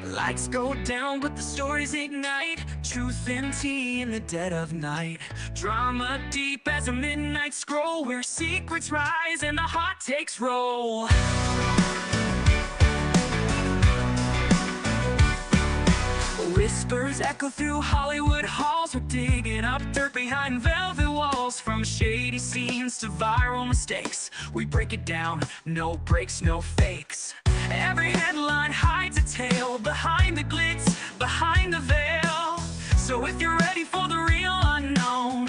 Lights go down, but the stories ignite. Truth and tea in the dead of night. Drama deep as a midnight scroll, where secrets rise and the heart takes roll. Whispers echo through Hollywood halls. We're digging up dirt behind velvet walls. From shady scenes to viral mistakes, we break it down, no breaks, no fakes. Every headline hides a tale, behind the glitz, behind the veil. So if you're ready for the real unknown,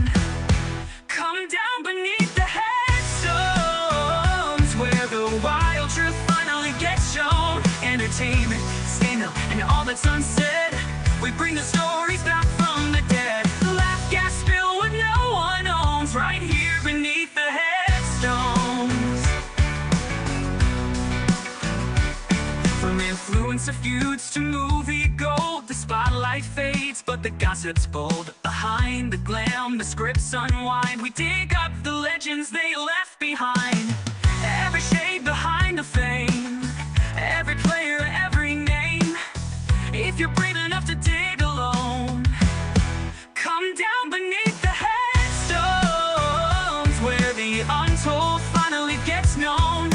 come down beneath the headstones, where the wild truth finally gets shown. Entertainment, scandal, and all that's unsaid, we bring the stories back from the dead. Laugh, gas, spill what no one owns, right here beneath the headstones. From influencer feuds to movie gold, the spotlight fades, but the gossip's bold. Behind the glam, the scripts unwind. We dig up the legends they left behind. Every shade behind the fame, every player, every name. If you're brave enough to dig alone, come down beneath the headstones, where the untold finally gets known.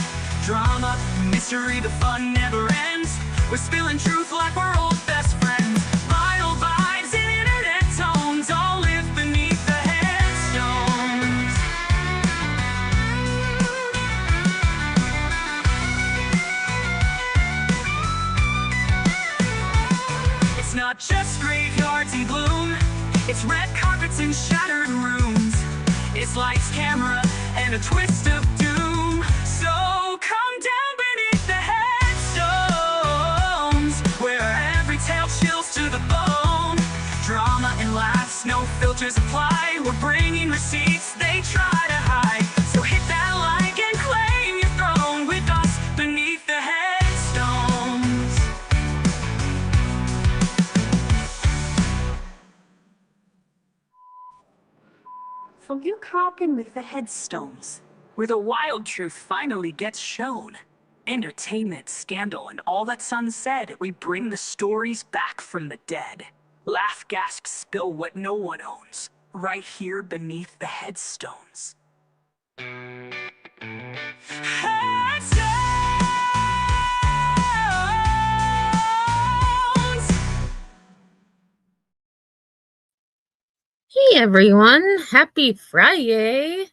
Drama, mystery, the fun never ends. We're spilling truth like we're old best friends. Vital vibes and internet tones all live beneath the headstones. It's not just graveyards in gloom, it's red carpets and shattered rooms. It's lights, camera, and a twist of doom. So come down beneath the headstones, where every tale chills to the bone. Drama and laughs, no filters apply. We're bringing receipts they try to hide. So hit that like and claim your throne with us beneath the headstones. So you cracking with the headstones, where the wild truth finally gets shown. Entertainment, scandal, and all that's unsaid, we bring the stories back from the dead. Laugh, gasp, spill what no one owns, right here beneath the headstones. Headstones! Hey everyone, happy Friday.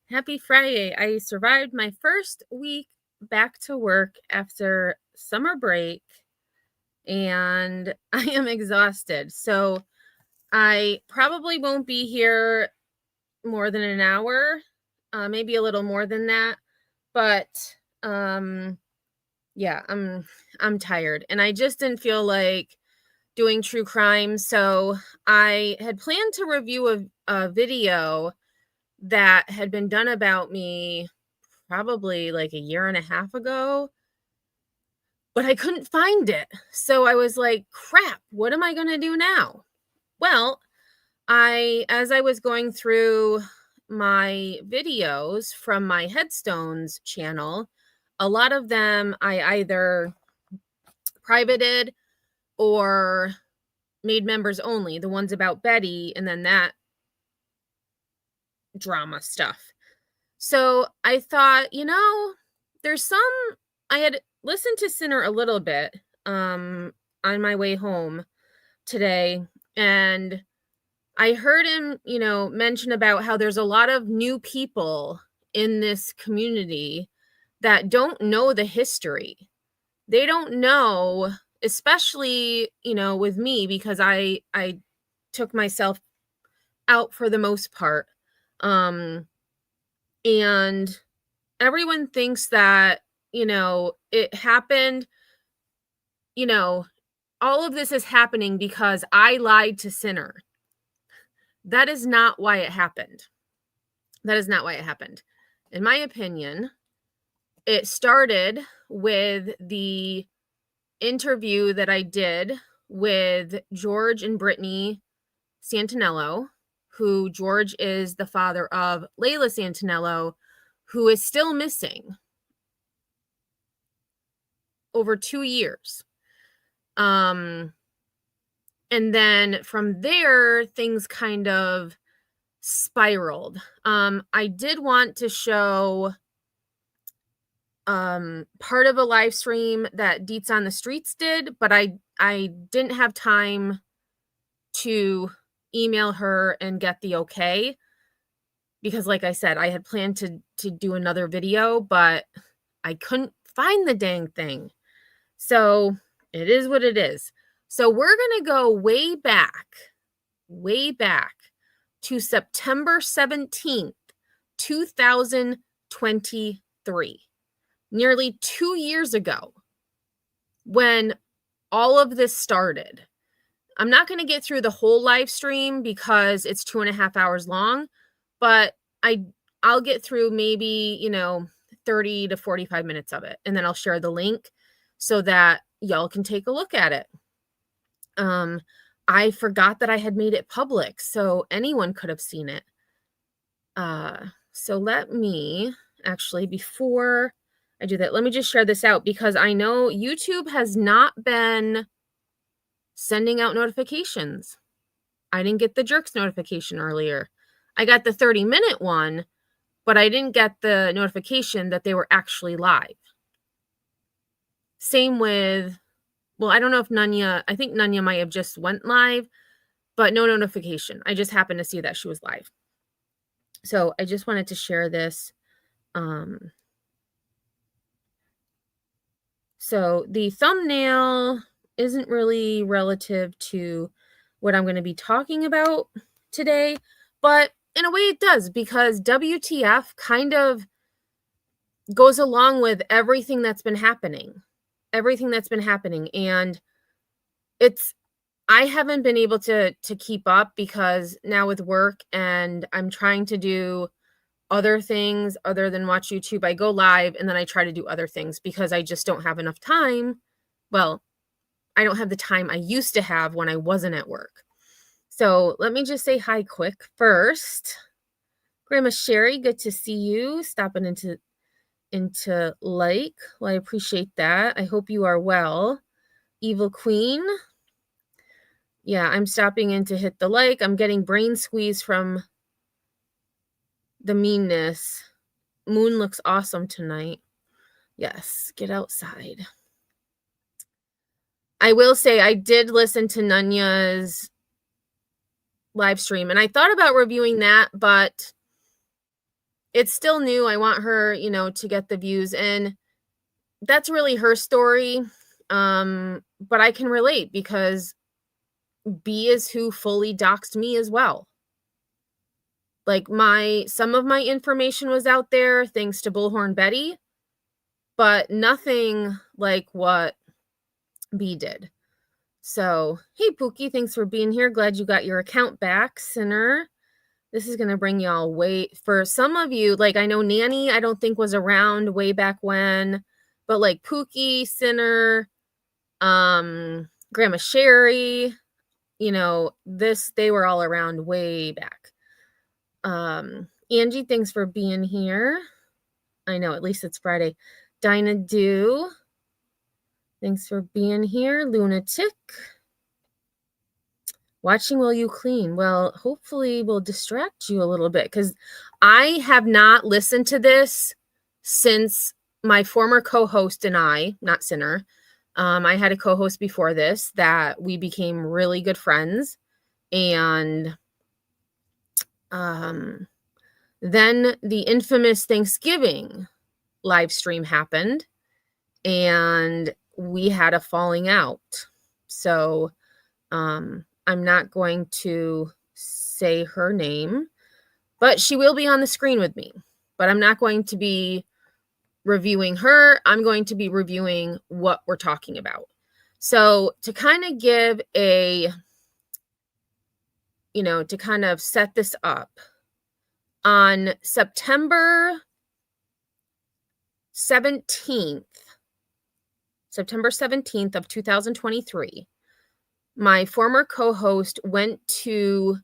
Happy Friday. I survived my first week back to work after summer break and I am exhausted. So I probably won't be here more than an hour, maybe a little more than that. But yeah, I'm tired and I just didn't feel like doing true crime. So I had planned to review a video that had been done about me probably like a year and a half ago, but I couldn't find it. So I was like, crap, what am I going to do now? Well, as I was going through my videos from my Headstones channel, a lot of them I either privated or made members only, the ones about Betty, and then that drama stuff. So I thought, there's I had listened to Sinner a little bit on my way home today, and I heard him, mention about how there's a lot of new people in this community that don't know the history. They don't know, especially, with me, because I took myself out for the most part. And everyone thinks that, it happened, all of this is happening because I lied to Sinner. That is not why it happened. That is not why it happened. In my opinion, it started with the interview that I did with George and Brittany Santinello, who George is the father of Layla Santinello, who is still missing over 2 years. And then from there, things kind of spiraled. I did want to show part of a live stream that Deets on the Streets did, but I didn't have time to email her and get the okay, because like I said, I had planned to do another video, but I couldn't find the dang thing. So it is what it is. So we're going to go way back to September 17th, 2023. Nearly 2 years ago when all of this started. I'm not going to get through the whole live stream because it's 2.5 hours long, but I'll get through maybe, 30 to 45 minutes of it. And then I'll share the link so that y'all can take a look at it. I forgot that I had made it public, so anyone could have seen it. So let me actually, before I do that, let me just share this out, because I know YouTube has not been sending out notifications. I didn't get the jerks notification earlier. I got the 30-minute one, but I didn't get the notification that they were actually live. Same with, well, I don't know if I think Nunya might have just went live, but no notification. I just happened to see that she was live. So I just wanted to share this. So the thumbnail isn't really relative to what I'm going to be talking about today, but in a way it does, because WTF kind of goes along with everything that's been happening. And I haven't been able to keep up, because now with work and I'm trying to do other things other than watch YouTube. I go live and then I try to do other things because I just don't have enough time. Well, I don't have the time I used to have when I wasn't at work. So let me just say hi quick first. Grandma Sherry, good to see you. Stopping into like. Well, I appreciate that. I hope you are well. Evil Queen. Yeah, I'm stopping in to hit the like. I'm getting brain squeeze from the meanness. Moon looks awesome tonight. Yes, get outside. I will say I did listen to Nunya's live stream, and I thought about reviewing that, but it's still new. I want her, to get the views, and that's really her story. But I can relate, because B is who fully doxed me as well. Like some of my information was out there thanks to Bullhorn Betty, but nothing like what B did. So, hey Pookie, thanks for being here. Glad you got your account back, Sinner. This is going to bring y'all for some of you, like I know Nanny, I don't think was around way back when, but like Pookie, Sinner, Grandma Sherry, they were all around way back. Angie, thanks for being here. I know, at least it's Friday. Dinah Do, thanks for being here. Lunatic. Watching while you clean. Well, hopefully we'll distract you a little bit, because I have not listened to this since my former co-host and I, not Sinner, I had a co-host before this that we became really good friends. And then the infamous Thanksgiving live stream happened, and we had a falling out. So I'm not going to say her name, but she will be on the screen with me. But I'm not going to be reviewing her. I'm going to be reviewing what we're talking about. So to kind of give to kind of set this up, on September 17th of 2023, my former co-host went to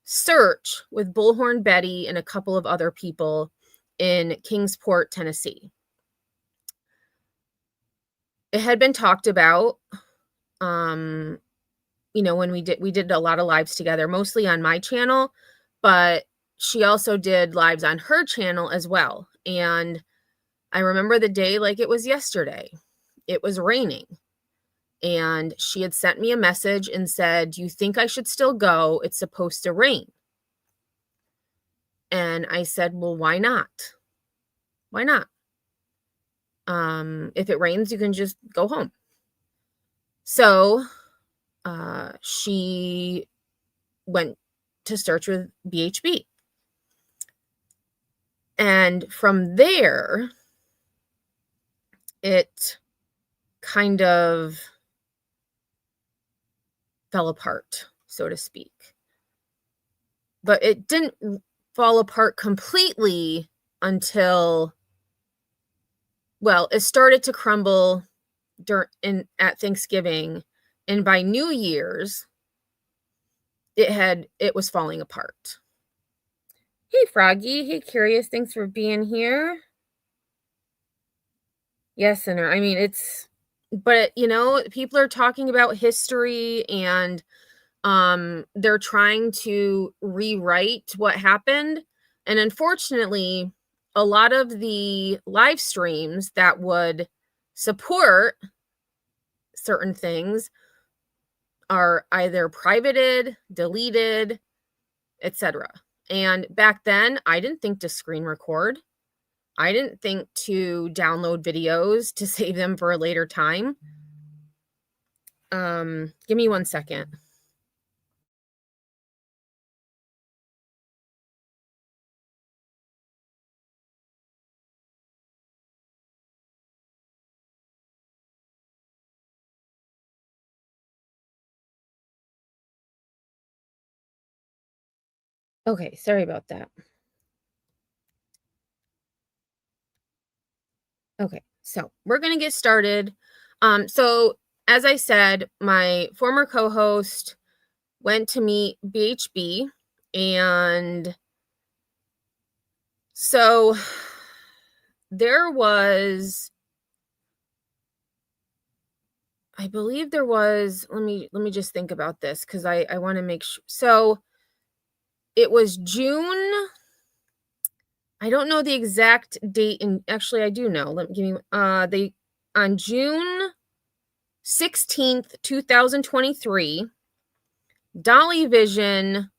search with Bullhorn Betty and a couple of other people in Kingsport, Tennessee. It had been talked about When we did a lot of lives together, mostly on my channel, but she also did lives on her channel as well. And I remember the day like it was yesterday. It was raining. And she had sent me a message and said, "Do you think I should still go? It's supposed to rain." And I said, "Well, why not? Why not? If it rains, you can just go home." So she went to search with BHB. And from there, it kind of fell apart, so to speak. But it didn't fall apart completely until, well, it started to crumble at Thanksgiving, and by New Year's, it was falling apart. Hey, Froggy. Hey, Curious. Thanks for being here. Yes, Sinner. I mean, but people are talking about history, and they're trying to rewrite what happened. And unfortunately, a lot of the live streams that would support certain things are either privated, deleted, etc. And back then, I didn't think to screen record. I didn't think to download videos to save them for a later time. Give me 1 second. Okay, sorry about that. Okay, so we're going to get started. So as I said, my former co-host went to meet BHB, and so there was, I believe there was, let me just think about this because I want to make sure. So it was June. I don't know the exact date, and actually I do know. Let me give me on June 16th, 2023, Dolly Vision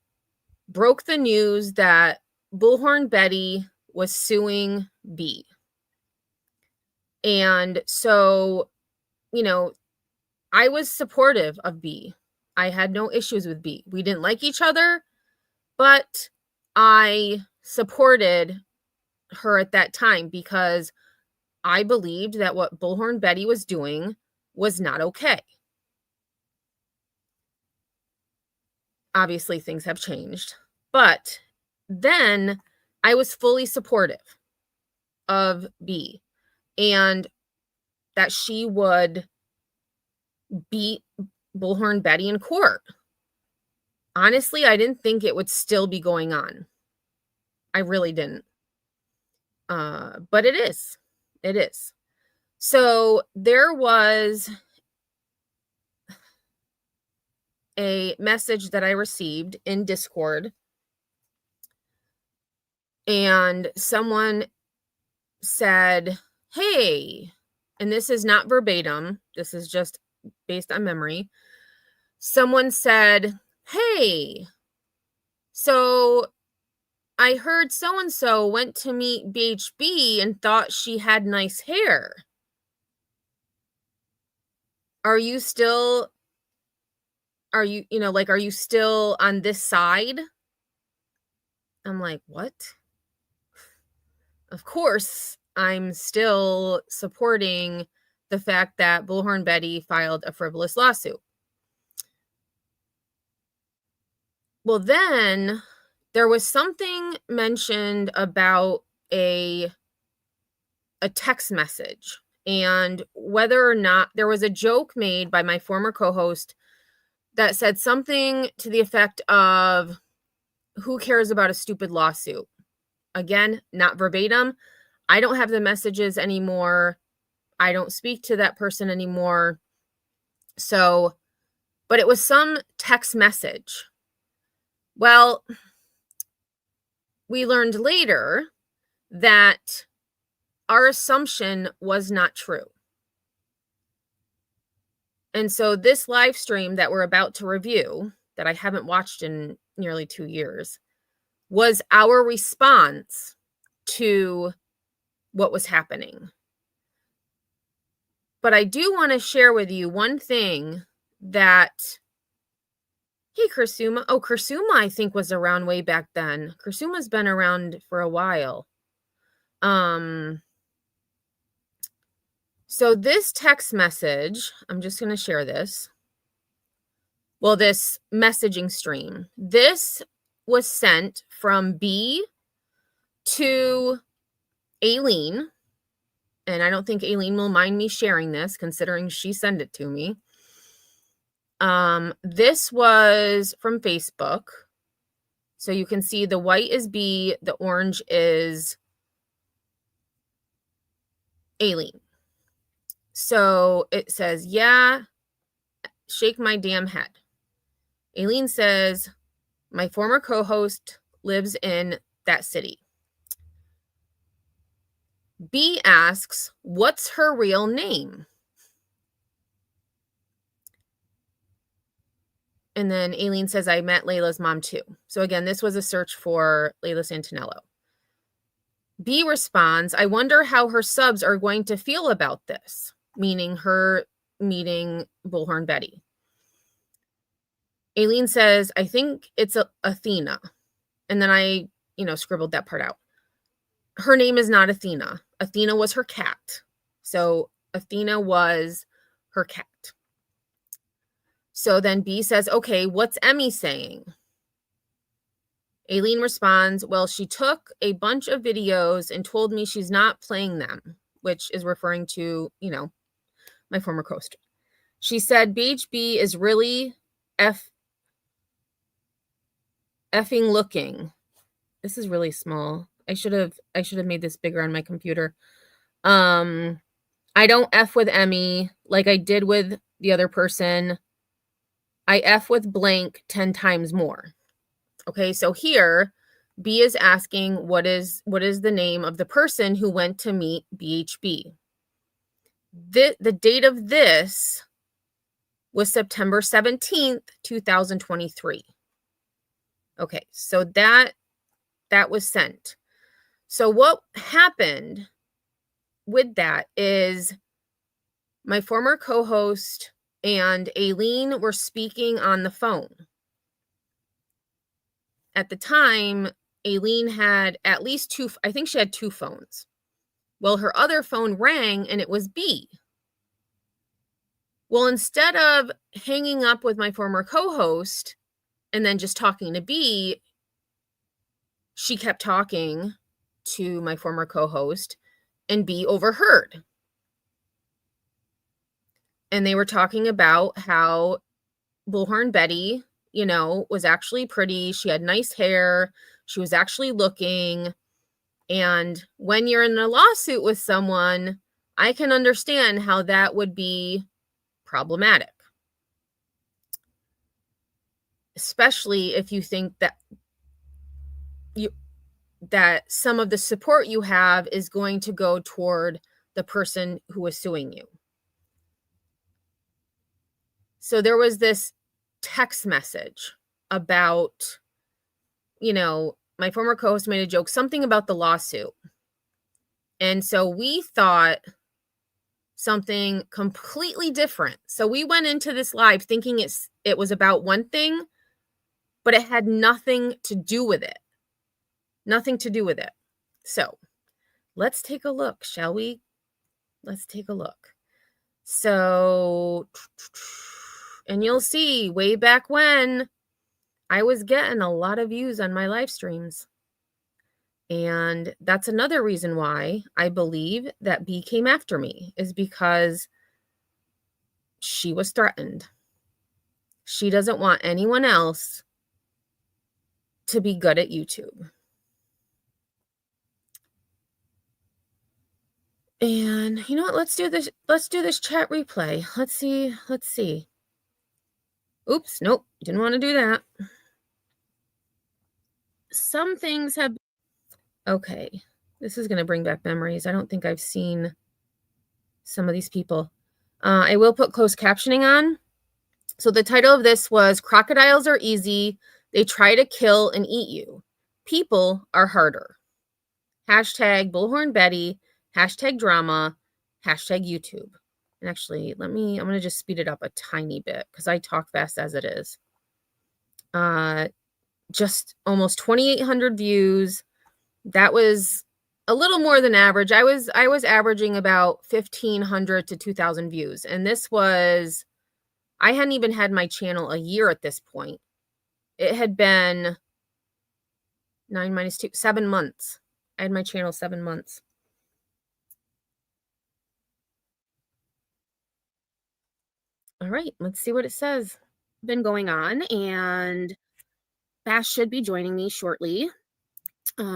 broke the news that Bullhorn Betty was suing B. And so, I was supportive of B. I had no issues with B. We didn't like each other, but I supported her at that time because I believed that what Bullhorn Betty was doing was not okay. Obviously, things have changed, but then I was fully supportive of B and that she would beat Bullhorn Betty in court. Honestly, I didn't think it would still be going on. I really didn't. But it is. It is. So there was a message that I received in Discord, and someone said, "Hey," and this is not verbatim, this is just based on memory. Someone said, "Hey, so I heard so-and-so went to meet BHB and thought she had nice hair. Are you still on this side?" I'm like, "What?" Of course, I'm still supporting the fact that Bullhorn Betty filed a frivolous lawsuit. Well, then there was something mentioned about a text message, and whether or not there was a joke made by my former co-host that said something to the effect of, "Who cares about a stupid lawsuit?" Again, not verbatim. I don't have the messages anymore. I don't speak to that person anymore. So, but it was some text message. Well, we learned later that our assumption was not true. And so this live stream that we're about to review, that I haven't watched in nearly 2 years, was our response to what was happening. But I do want to share with you one thing that, hey, Kursuma. Oh, Kursuma, I think, was around way back then. Kursuma's been around for a while. So this text message, I'm just going to share this. Well, this messaging stream. This was sent from B to Aileen. And I don't think Aileen will mind me sharing this, considering she sent it to me. This was from Facebook. So you can see the white is B, the orange is Aileen. So it says, yeah, shake my damn head. Aileen says, my former co-host lives in that city. B asks, what's her real name? And then Aileen says, I met Layla's mom too. So again, this was a search for Layla Santinello. B responds, I wonder how her subs are going to feel about this, meaning her meeting Bullhorn Betty. Aileen says, I think it's Athena. And then I, scribbled that part out. Her name is not Athena. Athena was her cat. So Athena was her cat. So then B says, okay, what's Emmy saying? Aileen responds, well, she took a bunch of videos and told me she's not playing them, which is referring to, my former coaster. She said BHB is really effing looking. This is really small. I should have made this bigger on my computer. I don't F with Emmy like I did with the other person. I F with blank 10 times more. Okay, so here B is asking what is the name of the person who went to meet BHB. The date of this was September 17th, 2023. Okay, so that was sent. So what happened with that is my former co-host and Aileen were speaking on the phone. At the time, Aileen had at least two, I think she had 2 phones. Well, her other phone rang and it was B. Well, instead of hanging up with my former co-host and then just talking to B, she kept talking to my former co-host and B overheard. And they were talking about how Bullhorn Betty, was actually pretty. She had nice hair. She was actually looking. And when you're in a lawsuit with someone, I can understand how that would be problematic. Especially if you think that some of the support you have is going to go toward the person who is suing you. So there was this text message about, my former co-host made a joke, something about the lawsuit. And so we thought something completely different. So we went into this live thinking it was about one thing, but it had nothing to do with it. Nothing to do with it. So let's take a look, shall we? Let's take a look. So, and you'll see way back when I was getting a lot of views on my live streams. And that's another reason why I believe that B came after me, is because she was threatened. She doesn't want anyone else to be good at YouTube. And you know what? Let's do this chat replay. Let's see. Oops, nope, didn't want to do that. Some things have... Okay, this is going to bring back memories. I don't think I've seen some of these people. I will put closed captioning on. So the title of this was Crocodiles Are Easy. They try to kill and eat you. People are harder. Hashtag Bullhorn Betty. Hashtag drama. Hashtag YouTube. And actually, I'm going to just speed it up a tiny bit because I talk fast as it is. Just almost 2,800 views. That was a little more than average. I was averaging about 1,500 to 2,000 views. And this was... I hadn't even had my channel a year at this point. It had been 9 minus 2, 7 months. I had my channel 7 months. All right, let's see what it says. Been going on, and Bash should be joining me shortly.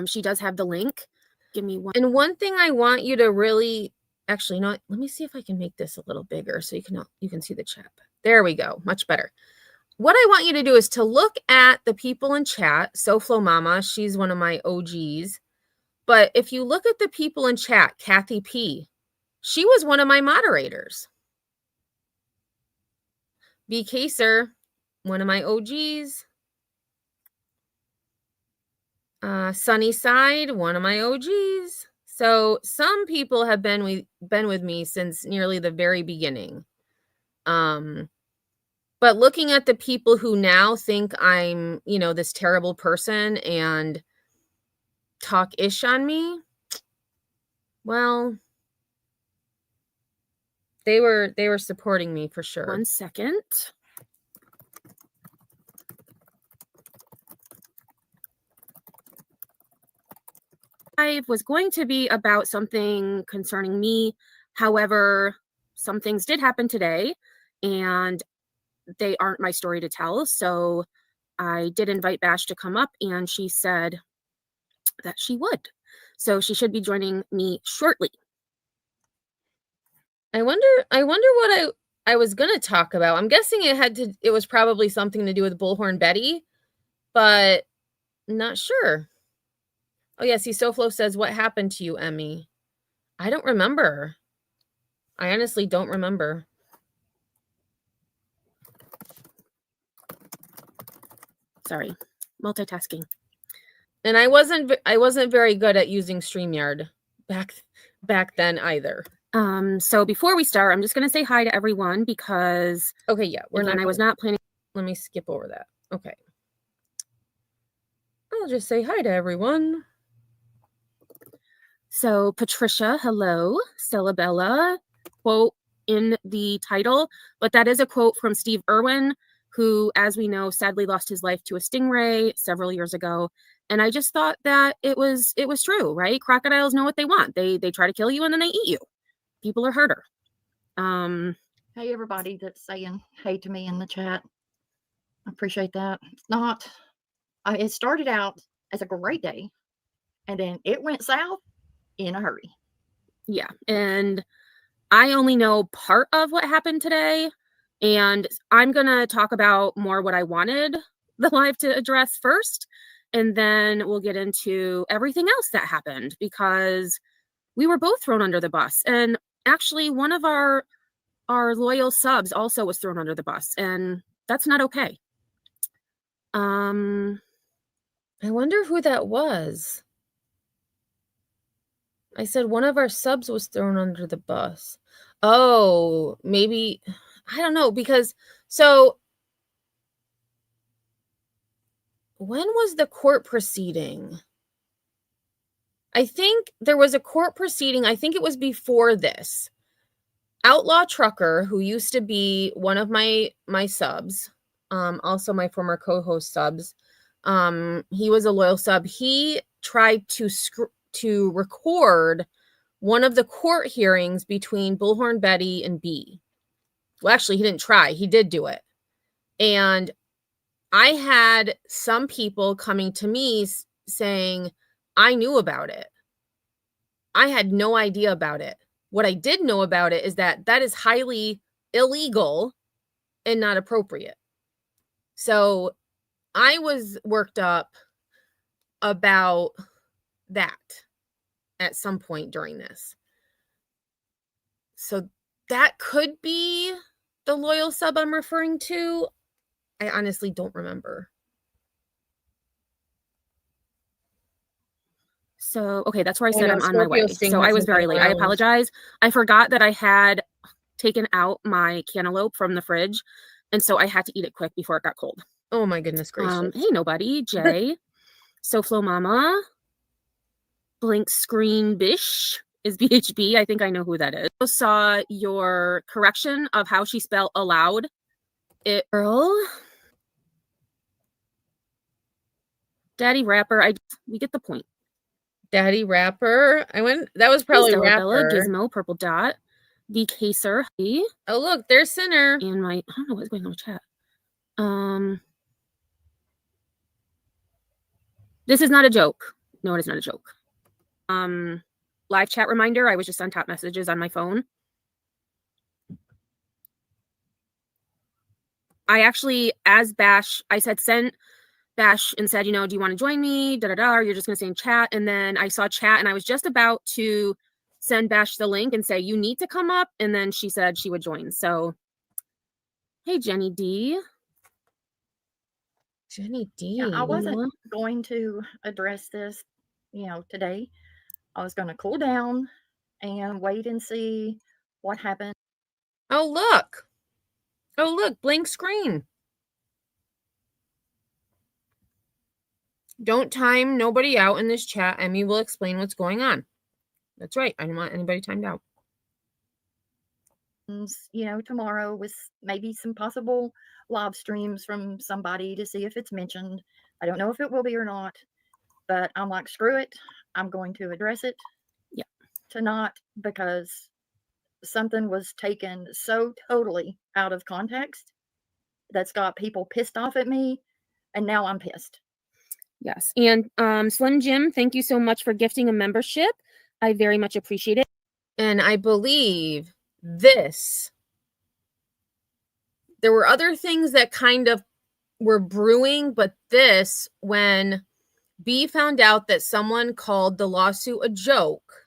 She does have the link. Give me one. And one thing I want you to really... Actually, no, let me see if I can make this a little bigger so you can see the chat. There we go. Much better. What I want you to do is to look at the people in chat. SoFlo Mama, she's one of my OGs. But if you look at the people in chat, Kathy P, she was one of my moderators. B. Kaser, one of my OGs. Sunnyside, one of my OGs. So some people have been with me since nearly the very beginning. But looking at the people who now think I'm, this terrible person and talk ish on me, well, they were supporting me for sure. 1 second. Live was going to be about something concerning me. However, some things did happen today, and they aren't my story to tell. So I did invite Bash to come up, and she said that she would. So she should be joining me shortly. I wonder what I was going to talk about. I'm guessing it was probably something to do with Bullhorn Betty, but not sure. Oh yeah, see, SoFlo says, what happened to you, Emmy? I don't remember. I honestly don't remember. Sorry, multitasking. And I wasn't very good at using StreamYard back then either. So before we start, I'm just going to say hi to everyone because... Okay, yeah, I was not planning... Let me skip over that. Okay. I'll just say hi to everyone. So Patricia, hello. Celabella, quote in the title, but that is a quote from Steve Irwin, who, as we know, sadly lost his life to a stingray several years ago. And I just thought that it was true, right? Crocodiles know what they want. They try to kill you and then they eat you. People are harder. Hey, everybody that's saying hey to me in the chat. I appreciate that. It started out as a great day, and then it went south in a hurry. Yeah, and I only know part of what happened today, and I'm going to talk about more what I wanted the live to address first, and then we'll get into everything else that happened, because we were both thrown under the bus. And actually, one of our loyal subs also was thrown under the bus, and that's not okay. I wonder who that was. I said one of our subs was thrown under the bus. Oh, maybe, I don't know, because so when was the court proceeding? I think there was a court proceeding. I think it was before this. Outlaw Trucker, who used to be one of my subs, also my former co-host subs, he was a loyal sub. He tried to record one of the court hearings between Bullhorn Betty and B. Well, actually, he didn't try. He did do it. And I had some people coming to me saying, I knew about it. I had no idea about it. What I did know about it is that that is highly illegal and not appropriate. So I was worked up about that at some point during this. So that could be the loyal sub I'm referring to. I honestly don't remember. So, okay, that's where I said I'm on my way. So I was very late. I apologize. I forgot that I had taken out my cantaloupe from the fridge, and so I had to eat it quick before it got cold. Oh my goodness gracious. Hey, nobody. Jay. SoFlo Mama. Blank Screen Bish is BHB. I think I know who that is. I saw your correction of how she spelled aloud. It girl. Daddy Rapper. We get the point. Daddy Rapper. That was probably Rapper. Gizmo, Purple Dot. The Caser. Oh, look, there's Sinner. And I don't know what's going on with chat. This is not a joke. No, it is not a joke. Live chat reminder. I was just on top messages on my phone. I actually, as Bash, I sent Bash and said, do you want to join me? Or you're just going to stay in chat. And then I saw chat and I was just about to send Bash the link and say, you need to come up. And then she said she would join. So, hey, Jenny D. Jenny D. Yeah, I wasn't going to address this, today. I was going to cool down and wait and see what happened. Oh, look. Blank screen. Don't time nobody out in this chat. Emmy will explain what's going on. That's right. I don't want anybody timed out. Tomorrow with maybe some possible live streams from somebody to see if it's mentioned. I don't know if it will be or not, but I'm like, screw it. I'm going to address it. Yeah. Tonight, because something was taken so totally out of context that's got people pissed off at me, and now I'm pissed. Yes. And Slim Jim, thank you so much for gifting a membership. I very much appreciate it. And I believe there were other things that kind of were brewing, but this, when B found out that someone called the lawsuit a joke,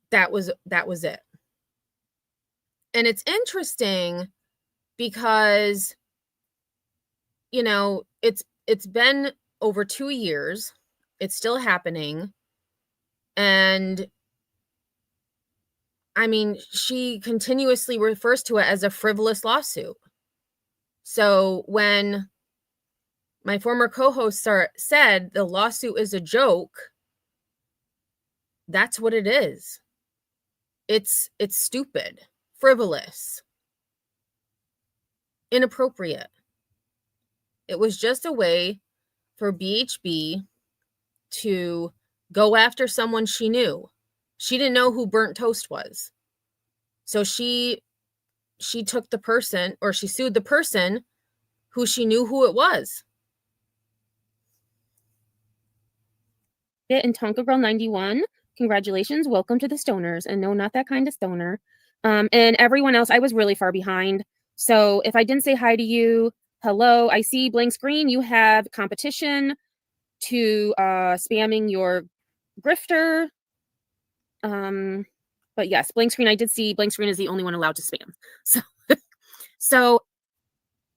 that was it. And it's interesting because, it's been over 2 years. It's still happening. And I mean, she continuously refers to it as a frivolous lawsuit. So when my former co-host said the lawsuit is a joke, that's what it is. It's stupid, frivolous, inappropriate. It was just a way for BHB to go after someone she knew. She didn't know who Burnt Toast was. So she took the person, or she sued the person who she knew who it was. And Tonka Girl 91, congratulations. Welcome to the Stoners. And no, not that kind of stoner. And everyone else, I was really far behind. So if I didn't say hi to you, hello. I see blank screen. You have competition to spamming your grifter. But yes, blank screen. I did see blank screen is the only one allowed to spam. So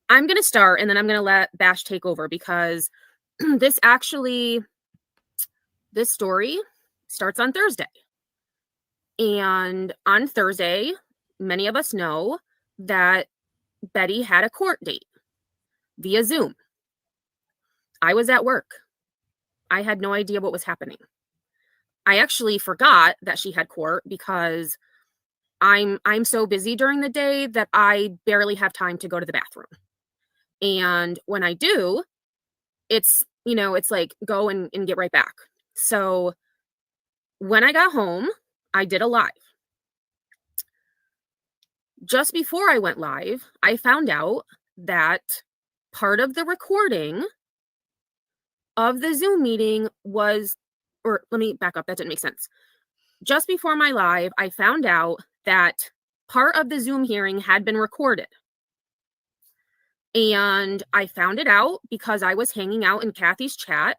I'm going to start, and then I'm going to let Bash take over, because this story starts on Thursday. And on Thursday, many of us know that Betty had a court date via Zoom. I was at work. I had no idea what was happening. I actually forgot that she had court because I'm so busy during the day that I barely have time to go to the bathroom. And when I do, it's like go and get right back. So when I got home, I did a live. Just before I went live, I found out that part of the recording of the Zoom meeting was, or let me back up, that didn't make sense. just before my live, I found out that part of the Zoom hearing had been recorded. And I found it out because I was hanging out in Kathy's chat.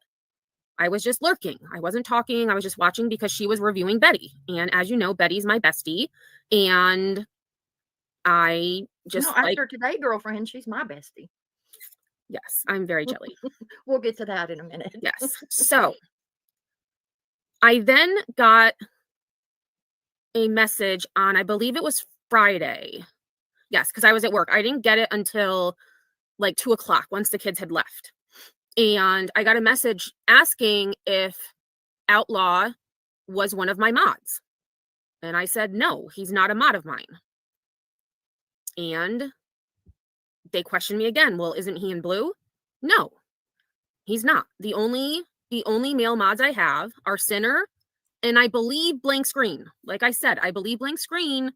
I was just lurking. I wasn't talking. I was just watching because she was reviewing Betty. And as you know, Betty's my bestie. And I just after today, girlfriend, she's my bestie. Yes, I'm very jelly. We'll get to that in a minute. Yes. So I then got a message on, I believe it was Friday. Yes, because I was at work. I didn't get it until like 2 o'clock once the kids had left. And I got a message asking if Outlaw was one of my mods. And I said, no, he's not a mod of mine. And they questioned me again. Well, isn't he in blue? No, he's not. The only male mods I have are Sinner and I believe Blank Screen. Like I said, I believe Blank Screen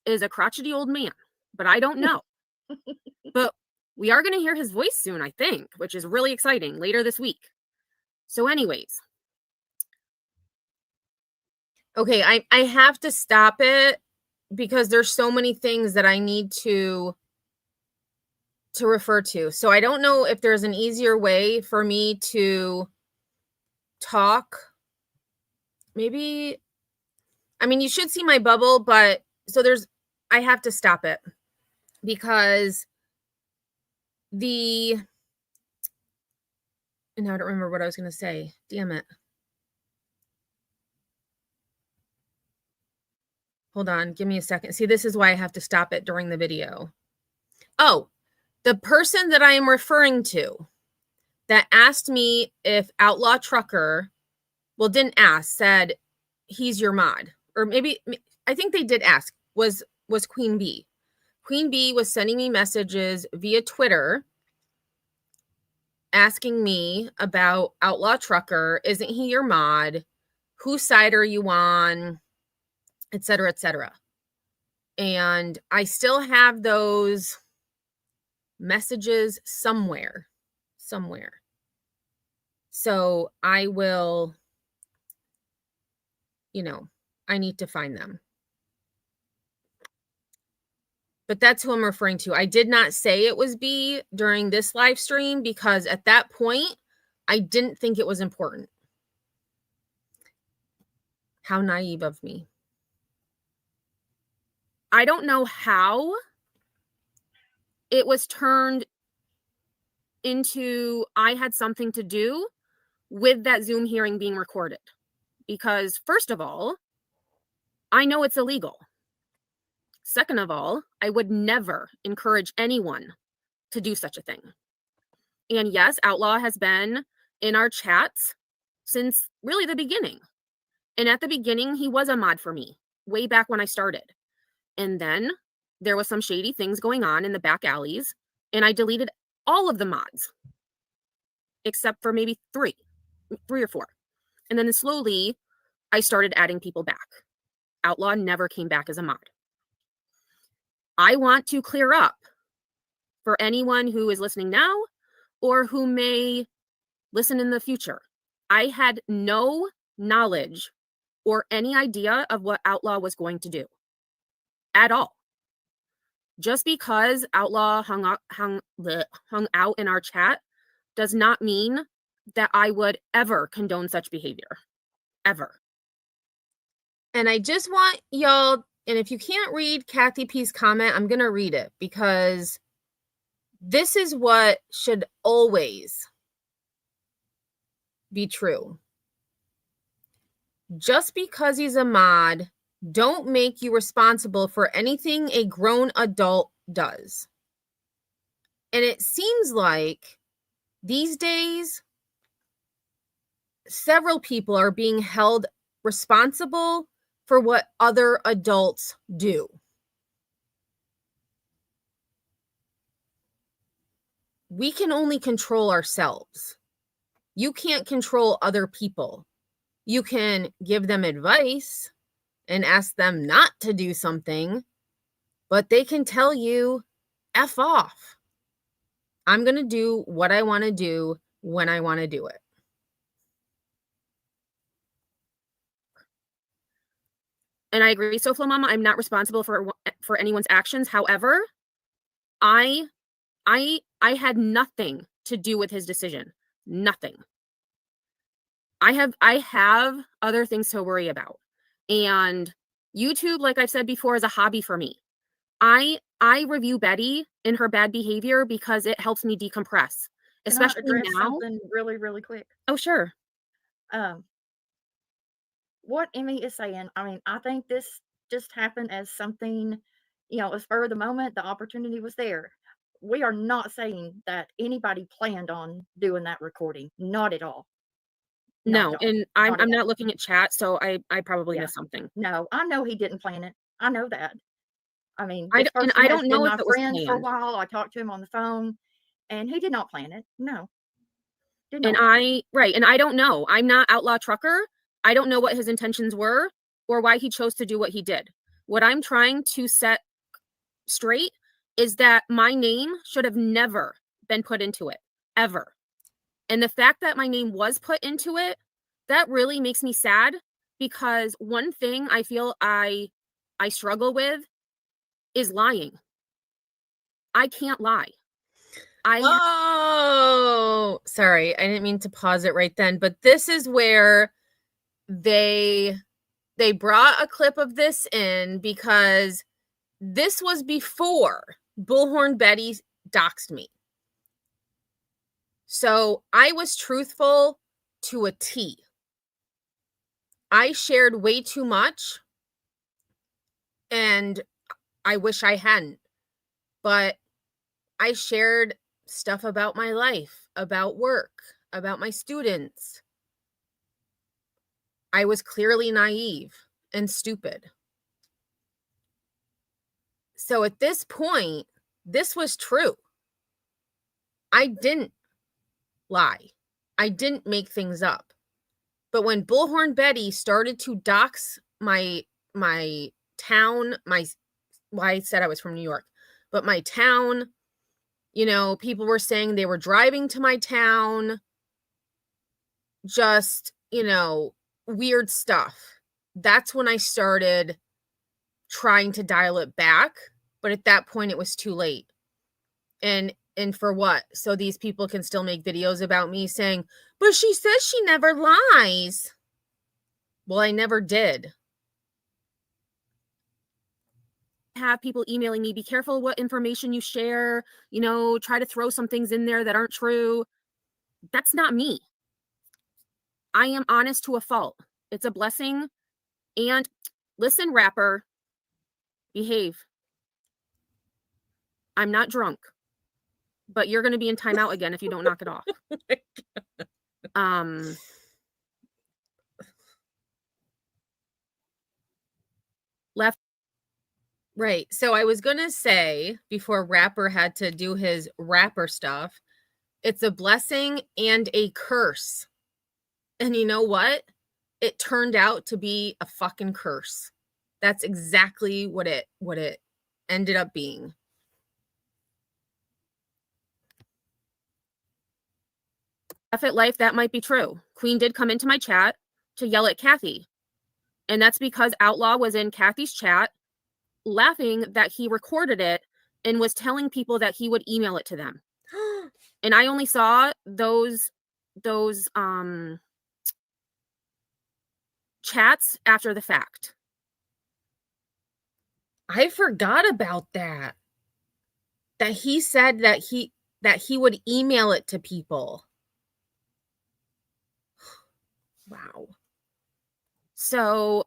is a crotchety old man, but I don't know. But we are going to hear his voice soon, I think, which is really exciting later this week. So anyways. Okay, I have to stop it because there's so many things that I need to refer to. So I don't know if there's an easier way for me to talk. Maybe, I mean, you should see my bubble, but so I have to stop it because and now I don't remember what I was going to say. Damn it. Hold on. Give me a second. See, this is why I have to stop it during the video. Oh, the person that I am referring to that asked me if Outlaw Trucker, well, didn't ask, said he's your mod. Or maybe, I think they did ask, was Queen Bee. Queen Bee was sending me messages via Twitter asking me about Outlaw Trucker. Isn't he your mod? Whose side are you on? Etc., etc. And I still have those messages somewhere. So I will, I need to find them. But that's who I'm referring to. I did not say it was B during this live stream because at that point, I didn't think it was important. How naive of me. I don't know how it was turned into I had something to do with that Zoom hearing being recorded. Because first of all, I know it's illegal. Second of all, I would never encourage anyone to do such a thing. And yes, Outlaw has been in our chats since really the beginning. And at the beginning, he was a mod for me way back when I started. And then there was some shady things going on in the back alleys, and I deleted all of the mods, except for maybe three or four. And then slowly, I started adding people back. Outlaw never came back as a mod. I want to clear up for anyone who is listening now or who may listen in the future. I had no knowledge or any idea of what Outlaw was going to do at all. Just because Outlaw hung out in our chat does not mean that I would ever condone such behavior. Ever. And I just want y'all, and if you can't read Kathy P's comment, I'm going to read it because this is what should always be true. Just because he's a mod, don't make you responsible for anything a grown adult does. And it seems like these days, several people are being held responsible for what other adults do. We can only control ourselves. You can't control other people. You can give them advice and ask them not to do something, but they can tell you, F off. I'm going to do what I want to do when I want to do it. And I agree, SoFlo Mama, I'm not responsible for anyone's actions. However, I had nothing to do with his decision. Nothing. I have other things to worry about. And YouTube, like I've said before, is a hobby for me. I review Betty in her bad behavior because it helps me decompress. Especially Can I address now. something really, really quick? Oh, sure. What Emmy is saying, I mean, I think this just happened as something, a spur of the moment. The opportunity was there. We are not saying that anybody planned on doing that recording. Not at all. Not No, at all. and I'm not looking at chat, so I probably missed something. No, I know he didn't plan it. I know that. I mean, I this person I has don't know been if my it was friend for a planned. while. I talked to him on the phone, and he did not plan it. No. Did And not. and I don't know. I'm not Outlaw Trucker. I don't know what his intentions were or why he chose to do what he did. What I'm trying to set straight is that my name should have never been put into it, ever. And the fact that my name was put into it, that really makes me sad, because one thing I feel I struggle with is lying. I can't lie. Oh, sorry. I didn't mean to pause it right then, but this is where they brought a clip of this in, because this was before Bullhorn Betty doxed me. So I was truthful to a T. I shared way too much, and I wish I hadn't, but I shared stuff about my life, about work, about my students. I was clearly naive and stupid. So at this point, this was true. I didn't lie. I didn't make things up. But when Bullhorn Betty started to dox my town, I said I was from New York, but my town, people were saying they were driving to my town, just, weird stuff. That's when I started trying to dial it back, but at that point it was too late. And for what? So these people can still make videos about me saying, but she says she never lies. Well, I never did. Have people emailing me, be careful what information you share, try to throw some things in there that aren't true. That's not me. I am honest to a fault. It's a blessing. And listen, rapper, behave. I'm not drunk, but you're going to be in timeout again if you don't knock it off. Left. Right. So I was going to say, before Rapper had to do his rapper stuff, it's a blessing and a curse. And you know what? It turned out to be a fucking curse. That's exactly what it ended up being. At life, that might be true. Queen did come into my chat to yell at Kathy. And that's because Outlaw was in Kathy's chat laughing that he recorded it and was telling people that he would email it to them. And I only saw those chats after the fact. I forgot about that. That he said that he would email it to people. Wow. So,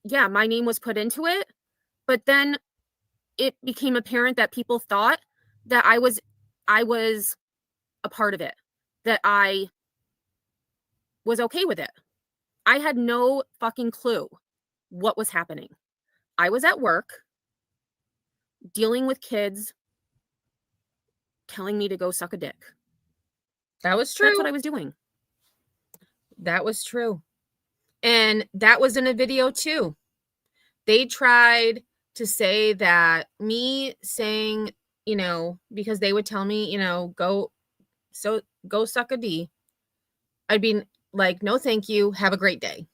yeah, my name was put into it, but then it became apparent that people thought that I was a part of it, that I was okay with it. I had no fucking clue what was happening. I was at work dealing with kids telling me to go suck a dick. That was true. That's what I was doing. That was true. And that was in a video too. They tried to say that me saying, because they would tell me, go suck a D. I'd be like, no, thank you. Have a great day.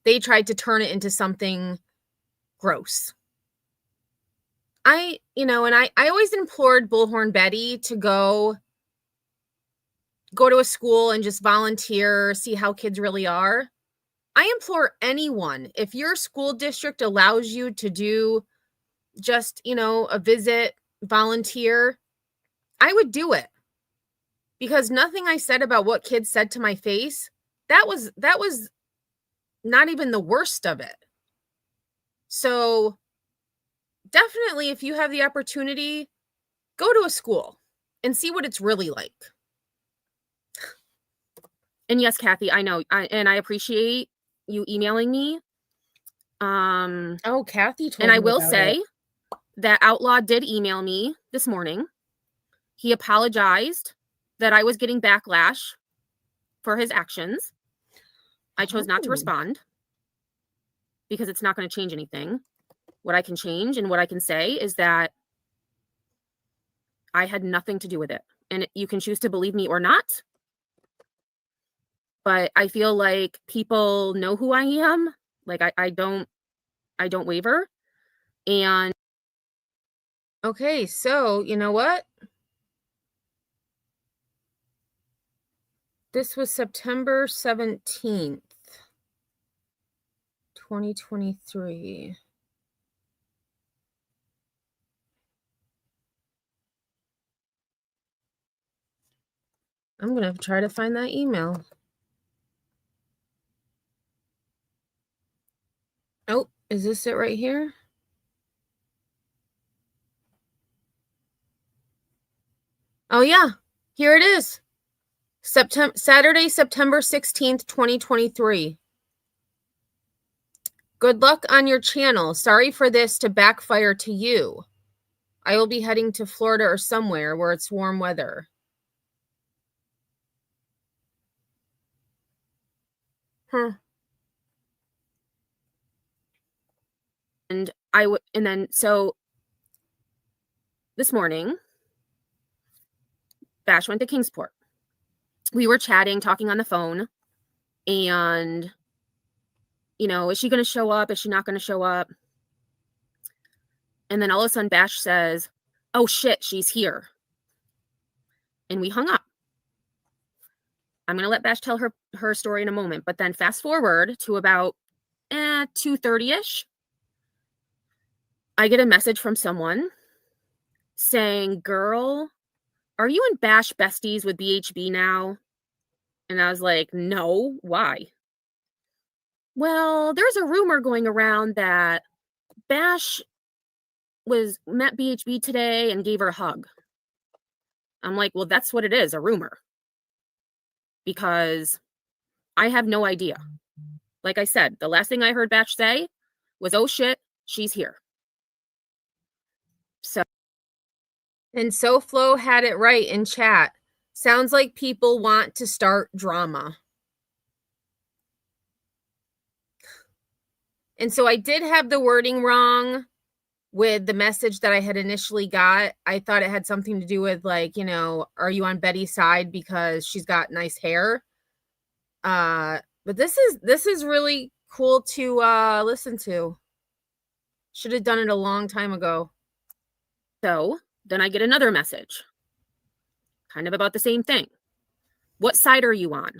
they tried to turn it into something gross. I always implored Bullhorn Betty to go to a school and just volunteer, see how kids really are. I implore anyone, if your school district allows you to do just, a visit, volunteer, I would do it. Because nothing I said about what kids said to my face, that was not even the worst of it. So definitely, if you have the opportunity, go to a school and see what it's really like. And yes, Kathy, I know, I appreciate you emailing me. Kathy told and I me will about say it. that Outlaw did email me this morning. He apologized that I was getting backlash for his actions. I chose not to respond because it's not going to change anything. What I can change and what I can say is that I had nothing to do with it. And you can choose to believe me or not. But I feel like people know who I am. Like I don't waver. And okay, so you know what? This was September 17th, 2023. I'm going to try to find that email. Oh, is this it right here? Oh, yeah. Here it is. Saturday, September 16th, 2023. Good luck on your channel. Sorry for this to backfire to you. I will be heading to Florida or somewhere where it's warm weather. And so this morning, Bash went to Kingsport. We were chatting, talking on the phone, and, is she going to show up? Is she not going to show up? And then all of a sudden, Bash says, oh shit, she's here. And we hung up. I'm going to let Bash tell her story in a moment, but then fast forward to about 2:30ish. I get a message from someone saying, girl, are you and Bash besties with BHB now? And I was like, no, why? Well, there's a rumor going around that Bash met BHB today and gave her a hug. I'm like, well, that's what it is, a rumor. Because I have no idea. Like I said, the last thing I heard Bash say was, oh shit, she's here. And SoFlo had it right in chat. Sounds like people want to start drama. And so I did have the wording wrong with the message that I had initially got. I thought it had something to do with like, are you on Betty's side because she's got nice hair? But this is really cool to listen to. Should have done it a long time ago. So then I get another message, kind of about the same thing. What side are you on?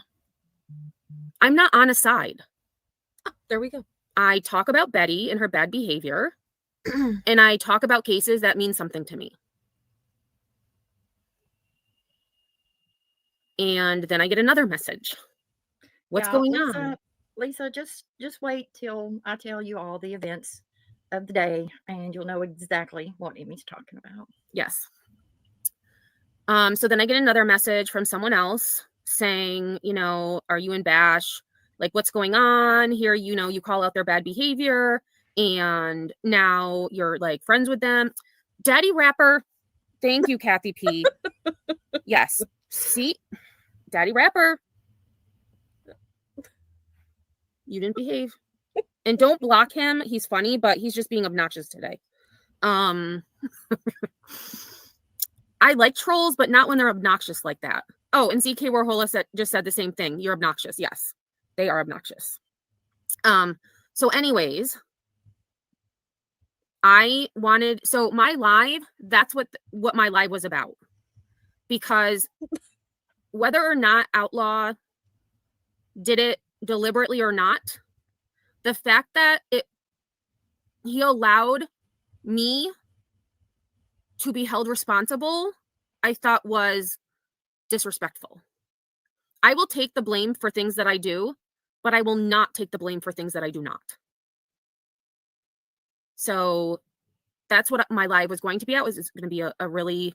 I'm not on a side. Oh, there we go. I talk about Betty and her bad behavior, and I talk about cases that mean something to me. And then I get another message. What's going on? Lisa, just wait till I tell you all the events of the day, and you'll know exactly what Emmy's talking about. Yes. So then I get another message from someone else saying, are you and Bash? Like, what's going on here? You call out their bad behavior, and now you're like friends with them. Daddy Rapper. Thank you, Kathy P. Yes. See, Daddy Rapper. You didn't behave. And don't block him. He's funny, but he's just being obnoxious today. I like trolls, but not when they're obnoxious like that. Oh, and ZK Warhola just said the same thing. You're obnoxious. Yes, they are obnoxious. So anyways, my live, that's what my live was about. Because whether or not Outlaw did it deliberately or not, the fact that he allowed me to be held responsible, I thought was disrespectful. I will take the blame for things that I do, but I will not take the blame for things that I do not. So that's what my live was going to be at. It's going to be a really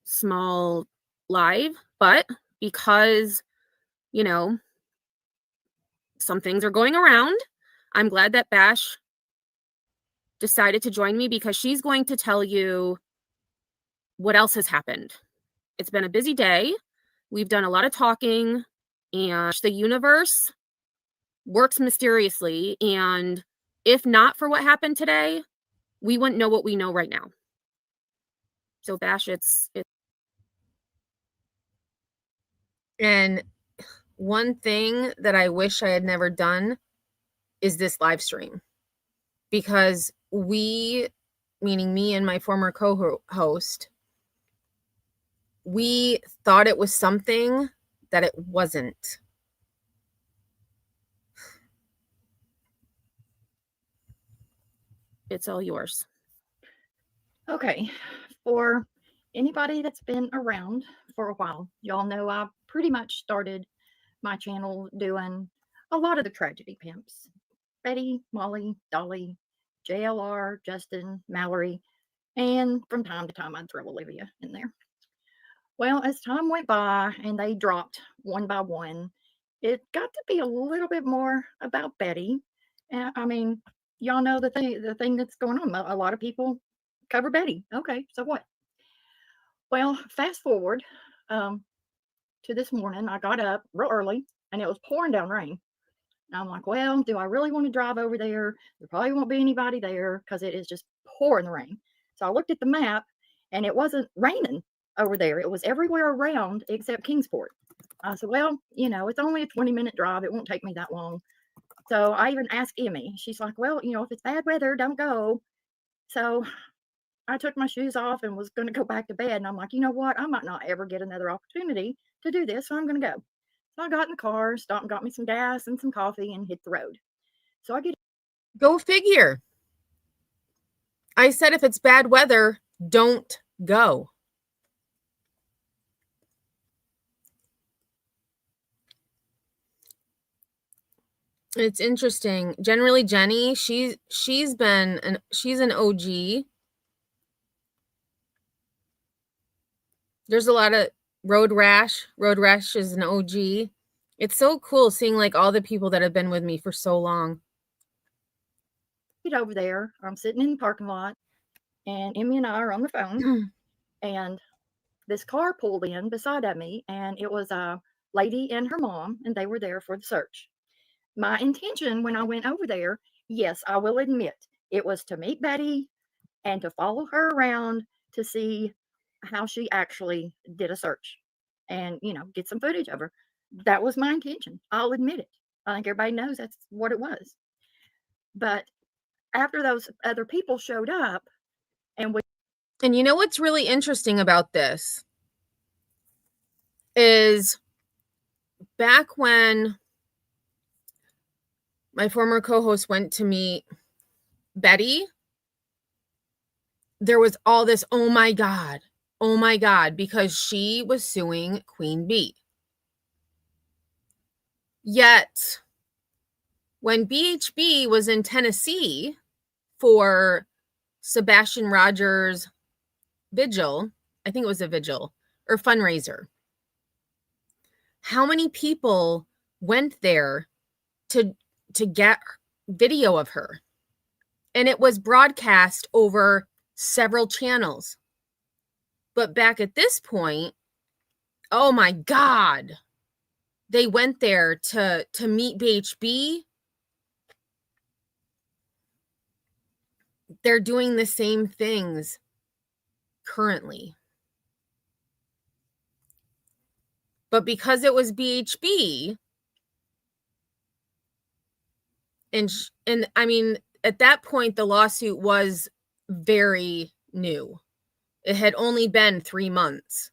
small live, but because, you know, some things are going around, I'm glad that Bash decided to join me, because she's going to tell you what else has happened. It's been a busy day. We've done a lot of talking, and the universe works mysteriously. And if not for what happened today, we wouldn't know what we know right now. So Bash, it's and one thing that I wish I had never done is this live stream, because we, meaning me and my former co-host, we thought it was something that it wasn't. It's all yours. Okay. For anybody that's been around for a while, y'all know I pretty much started my channel doing a lot of the tragedy pimps. Betty, Molly, Dolly, JLR, Justin, Mallory, and from time to time I'd throw Olivia in there. Well, as time went by and they dropped one by one, it got to be a little bit more about Betty. And I mean, y'all know the thing that's going on. A lot of people cover Betty. Okay, so what? Well, fast forward to this morning. I got up real early and it was pouring down rain. And I'm like, well, do I really want to drive over there? There probably won't be anybody there because it is just pouring the rain. So I looked at the map and it wasn't raining over there. It was everywhere around except Kingsport. I said, well, it's only a 20-minute drive. It won't take me that long. So I even asked Emmy. She's like, well, if it's bad weather, don't go. So I took my shoes off and was going to go back to bed. And I'm like, you know what? I might not ever get another opportunity to do this. So I'm going to go. So I got in the car, stopped and got me some gas and some coffee and hit the road. So I get. Go figure. I said if it's bad weather, don't go. It's interesting. Generally, Jenny, she's an OG. There's a lot of Road Rash. Road Rash is an OG. It's so cool seeing like all the people that have been with me for so long. Get over there. I'm sitting in the parking lot, and Emmy and I are on the phone, and this car pulled in beside of me, and it was a lady and her mom, and they were there for the search. My intention when I went over there, yes, I will admit, it was to meet Betty and to follow her around to see how she actually did a search and, get some footage of her. That was my intention. I'll admit it. I think everybody knows that's what it was. But after those other people showed up and you know what's really interesting about this is back when my former co-host went to meet Betty, there was all this, oh my God, because she was suing Queen Bee. Yet, when BHB was in Tennessee for Sebastian Rogers' vigil, I think it was a vigil or fundraiser, how many people went there to get video of her? And it was broadcast over several channels. But back at this point, oh my God, they went there to meet BHB. They're doing the same things currently. But because it was BHB, and I mean, at that point, the lawsuit was very new. It had only been 3 months.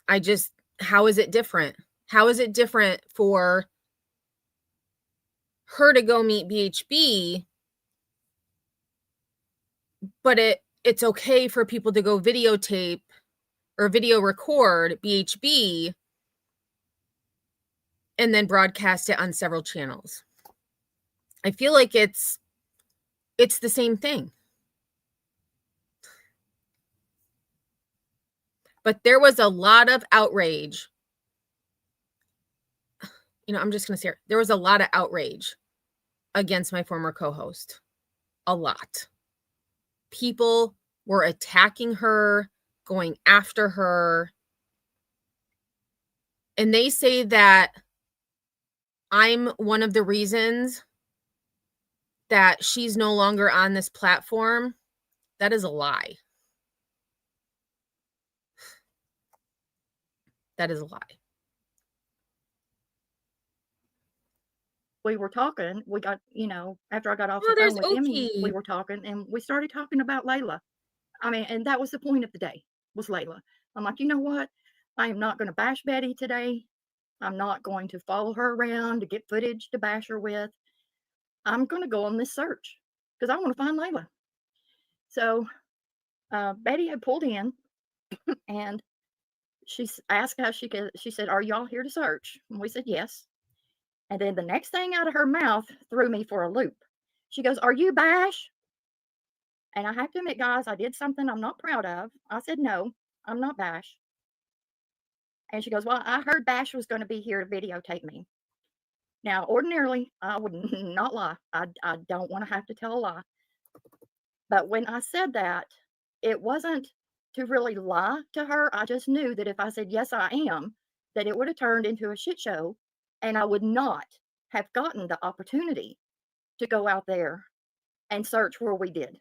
How is it different? How is it different for her to go meet BHB, but it's okay for people to go videotape or video record BHB and then broadcast it on several channels? I feel like it's the same thing. But there was a lot of outrage. I'm just going to say there was a lot of outrage against my former co-host. A lot. People were attacking her, going after her. And they say that I'm one of the reasons that she's no longer on this platform. That is a lie. That is a lie. We were talking, we got, after I got off Oh, the phone there's with Emmy, Oki. we were talking and we started talking about Layla. I mean, and that was the point of the day, was Layla. I'm like, you know what? I am not going to bash Betty today. I'm not going to follow her around to get footage to bash her with. I'm going to go on this search because I want to find Layla. So Betty had pulled in and she asked how she could. She said, "Are y'all here to search?" And we said, "Yes." And then the next thing out of her mouth threw me for a loop. She goes, "Are you Bash?" And I have to admit, guys, I did something I'm not proud of. I said, "No, I'm not Bash." And she goes, "Well, I heard Bash was going to be here to videotape me." Now, ordinarily, I would not lie. I don't want to have to tell a lie. But when I said that, it wasn't to really lie to her. I just knew that if I said, "Yes, I am," that it would have turned into a shit show and I would not have gotten the opportunity to go out there and search where we did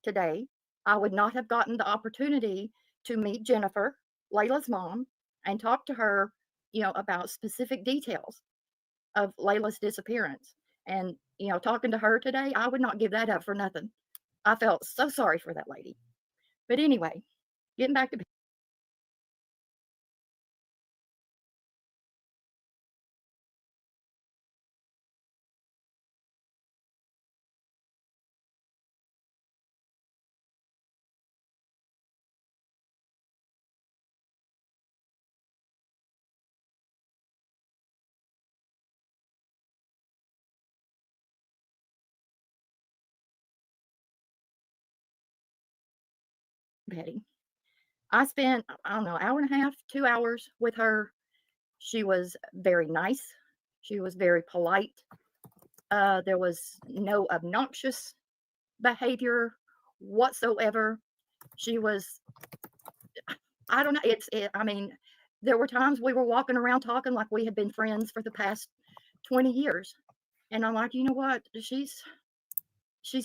today. I would not have gotten the opportunity to meet Jennifer, Layla's mom, and talk to her, about specific details of Layla's disappearance. And, talking to her today, I would not give that up for nothing. I felt so sorry for that lady. But anyway, getting back to Betty. I spent, I don't know, hour and a half, 2 hours with her. She was very nice. She was very polite. There was no obnoxious behavior whatsoever. She was, I don't know, I mean, there were times we were walking around talking like we had been friends for the past 20 years. And I'm like, you know what? She's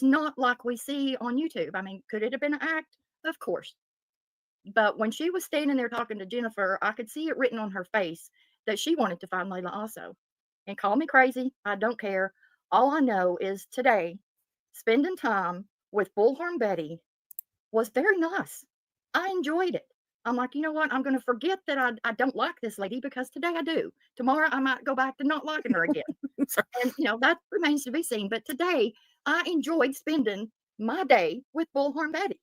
not like we see on YouTube. I mean, could it have been an act? Of course. But when she was standing there talking to Jennifer, I could see it written on her face that she wanted to find Layla also. And call me crazy, I don't care. All I know is today, spending time with Bullhorn Betty was very nice. I enjoyed it. I'm like, you know what? I'm going to forget that I don't like this lady because today I do. Tomorrow I might go back to not liking her again. And, that remains to be seen. But today I enjoyed spending my day with Bullhorn Betty.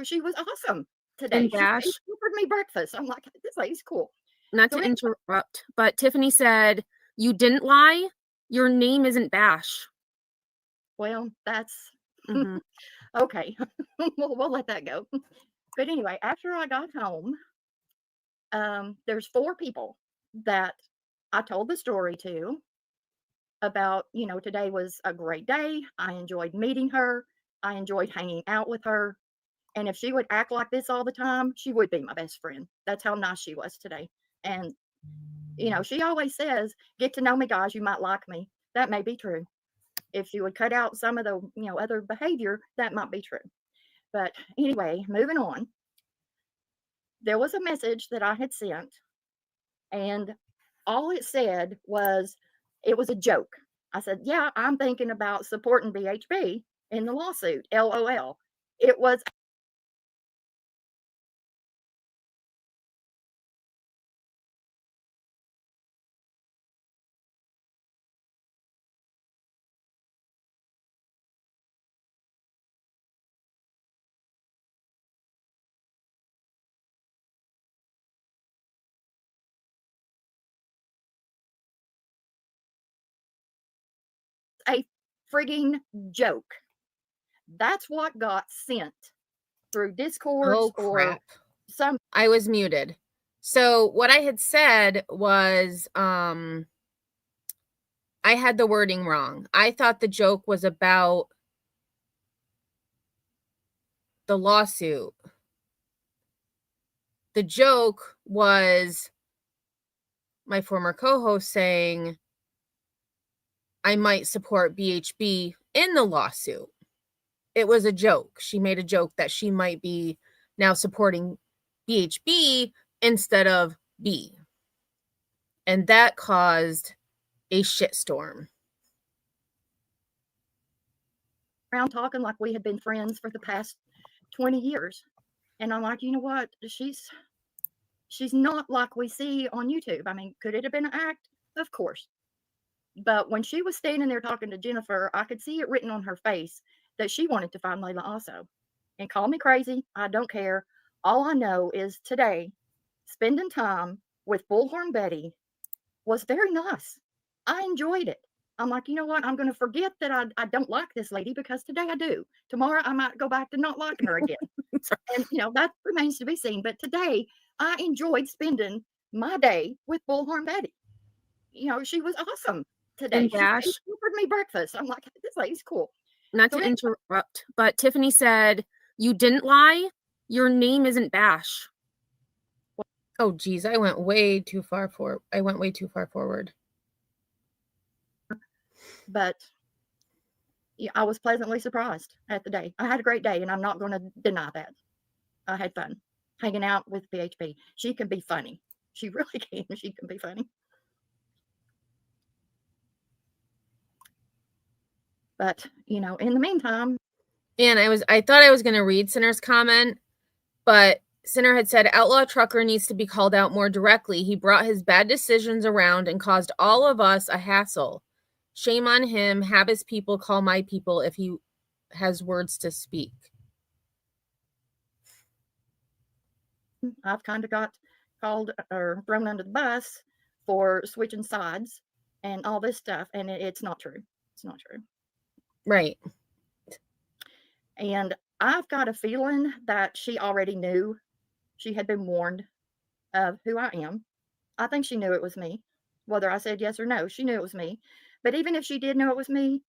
She was awesome today. And Bash, she offered me breakfast. I'm like, this lady's cool. Not to interrupt, but Tiffany said, "You didn't lie. Your name isn't Bash." Well, that's Mm-hmm. okay. we'll let that go. But anyway, after I got home, there's 4 people that I told the story to about, today was a great day. I enjoyed meeting her. I enjoyed hanging out with her. And if she would act like this all the time, she would be my best friend. That's how nice she was today. And, she always says, "Get to know me, guys. You might like me." That may be true. If she would cut out some of the, other behavior, that might be true. But anyway, moving on. there was a message that I had sent, and all it said was, it was a joke. I said, yeah, I'm thinking about supporting BHP in the lawsuit, LOL. It was a frigging joke. That's what got sent through Discords Oh, or crap. some. I was muted. So what I had said was I had the wording wrong. I thought the joke was about the lawsuit. The joke was my former co-host saying I might support BHB in the lawsuit. It was a joke. She made a joke that she might be now supporting BHB instead of B. And that caused a shitstorm. Around talking like we had been friends for the past 20 years. And I'm like, you know what? She's not like we see on YouTube. I mean, could it have been an act? Of course. But when she was standing there talking to Jennifer, I could see it written on her face that she wanted to find Layla also. And call me crazy, I don't care. All I know is today, spending time with Bullhorn Betty was very nice. I enjoyed it. I'm like, you know what? I'm going to forget that I don't like this lady, because today I do. Tomorrow I might go back to not liking her again. And, that remains to be seen. But today I enjoyed spending my day with Bullhorn Betty. She was awesome today. And She Bash, offered me breakfast. I'm like, this lady's cool. not to interrupt, but Tiffany said, you didn't lie. Your name isn't Bash. Oh, geez, I went way too far forward. But yeah, I was pleasantly surprised at the day. I had a great day, and I'm not going to deny that. I had fun hanging out with BHP. She can be funny. She really can. She can be funny. But, in the meantime. And I thought I was going to read Sinner's comment, but Sinner had said, Outlaw Trucker needs to be called out more directly. He brought his bad decisions around and caused all of us a hassle. Shame on him. Have his people call my people if he has words to speak. I've kind of got called or thrown under the bus for switching sides and all this stuff, and it's not true. It's not true. Right. And I've got a feeling that she already knew. She had been warned of who I am. I think she knew it was me. Whether I said yes or no, she knew it was me. But even if she did know it was me,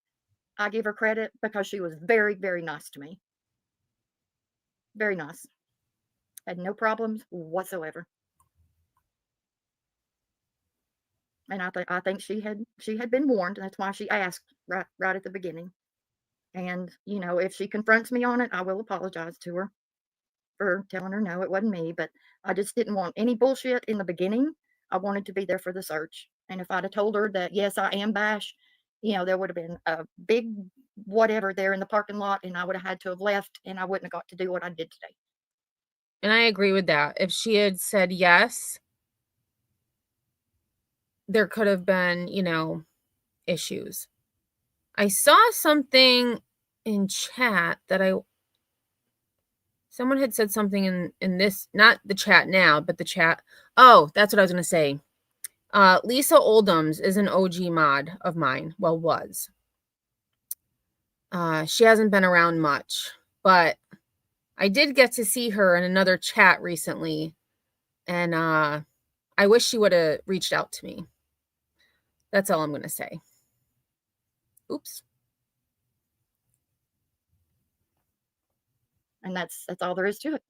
I give her credit because she was very, very nice to me. Very nice. Had no problems whatsoever. And I think she had been warned. That's why she asked right at the beginning. And if she confronts me on it, I will apologize to her for telling her no, it wasn't me. But I just didn't want any bullshit in the beginning. I wanted to be there for the search. And if I'd have told her that yes, I am Bash, there would have been a big whatever there in the parking lot, and I would have had to have left, and I wouldn't have got to do what I did today. And I agree with that. If she had said yes, there could have been, issues. I saw something in chat that someone had said something in this, not the chat now, but the chat. Oh, that's what I was going to say. Lisa Oldhams is an OG mod of mine. Well, was. She hasn't been around much, but I did get to see her in another chat recently, and I wish she would have reached out to me. That's all I'm going to say. Oops. And that's all there is to it.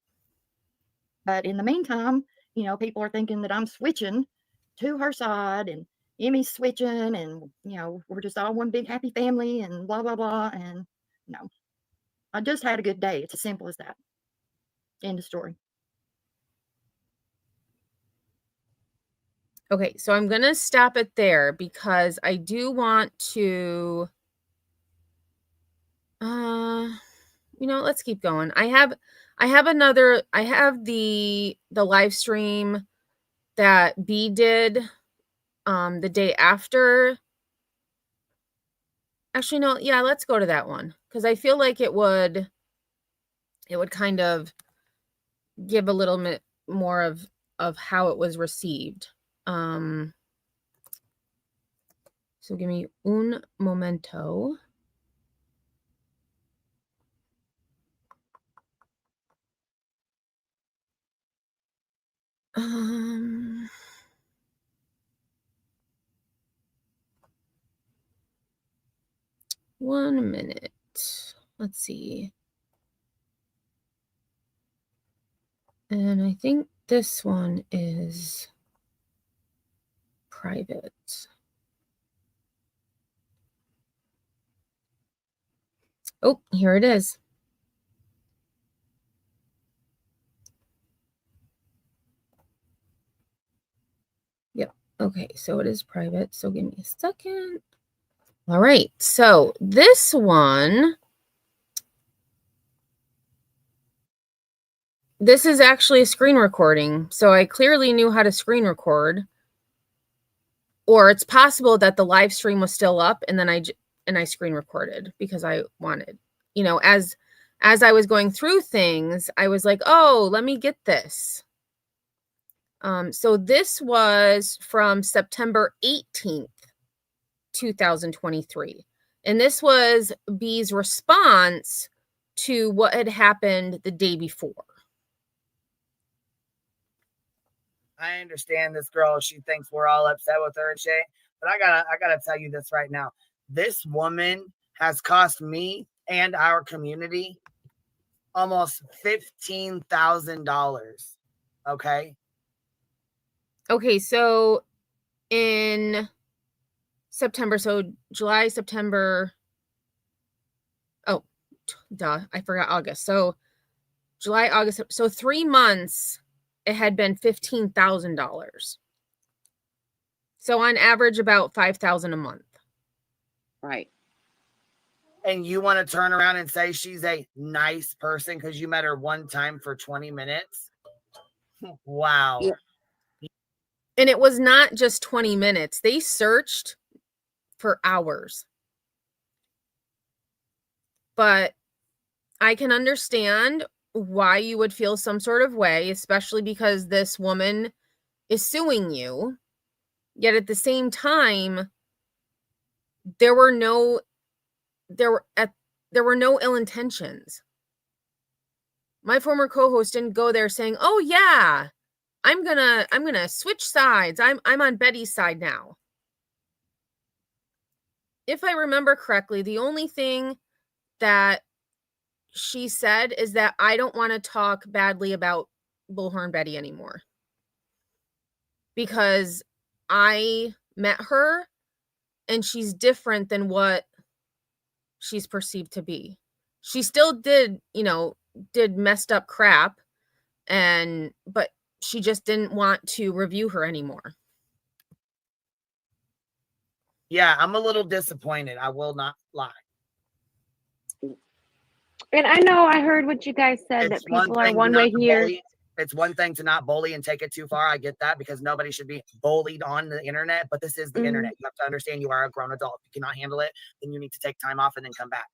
But in the meantime, people are thinking that I'm switching to her side, and Emmy's switching, and we're just all one big happy family, and blah blah blah. And no, I just had a good day. It's as simple as that. End of story. Okay, so I'm going to stop it there because I do want to, let's keep going. I have the live stream that B did the day after. Actually, no, yeah, let's go to that one because I feel like it would kind of give a little bit more of how it was received. So give me un momento. One minute. Let's see. And I think this one is private. Oh, here it is. Yep. Okay, so it is private. So give me a second. All right. So this one, this is actually a screen recording. So I clearly knew how to screen record. Or it's possible that the live stream was still up and then I screen recorded because I wanted, as I was going through things, I was like, oh, let me get this. So this was from September 18th, 2023. And this was B's response to what had happened the day before. I understand this girl. She thinks we're all upset with her and shit. But I gotta tell you this right now. This woman has cost me and our community almost $15,000. Okay. Okay, so in September, so July, September. Oh, duh, I forgot August. So July, August. So 3 months, it had been $15,000. So on average, about $5,000 a month. Right. And you want to turn around and say she's a nice person because you met her one time for 20 minutes? Wow. Yeah. And it was not just 20 minutes. They searched for hours. But I can understand why you would feel some sort of way, especially because this woman is suing you. Yet at the same time, there were no ill intentions. My former co-host didn't go there saying, "Oh yeah, I'm gonna switch sides. I'm on Betty's side now." If I remember correctly, the only thing that she said is that I don't want to talk badly about Bullhorn Betty anymore because I met her and she's different than what she's perceived to be. She still did messed up crap, but she just didn't want to review her anymore. Yeah, I'm a little disappointed. I will not lie. And I know I heard what you guys said, that people are one way here. It's one thing to not bully and take it too far. I get that because nobody should be bullied on the internet, but this is the internet. You have to understand you are a grown adult. If you cannot handle it, then you need to take time off and then come back.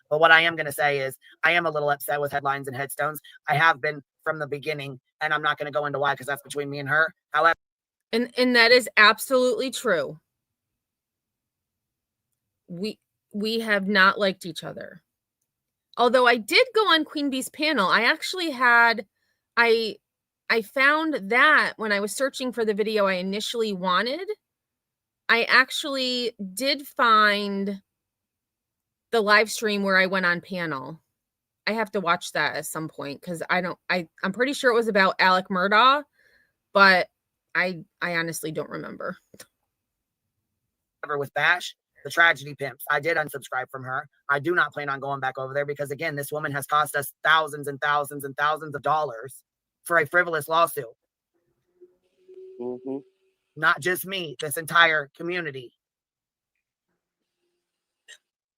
But what I am going to say is I am a little upset with headlines and headstones. I have been from the beginning, and I'm not going to go into why because that's between me and her. However, and that is absolutely true. We have not liked each other. Although I did go on Queen Bee's panel, I actually had I found that when I was searching for the video I initially wanted, I actually did find the live stream where I went on panel. I have to watch that at some point because I'm pretty sure it was about Alec Murdaugh, but I honestly don't remember. With Bash, the Tragedy Pimps, I did unsubscribe from her. I do not plan on going back over there because, again, this woman has cost us thousands and thousands and thousands of dollars for a frivolous lawsuit. Mm-hmm. not just me, this entire community.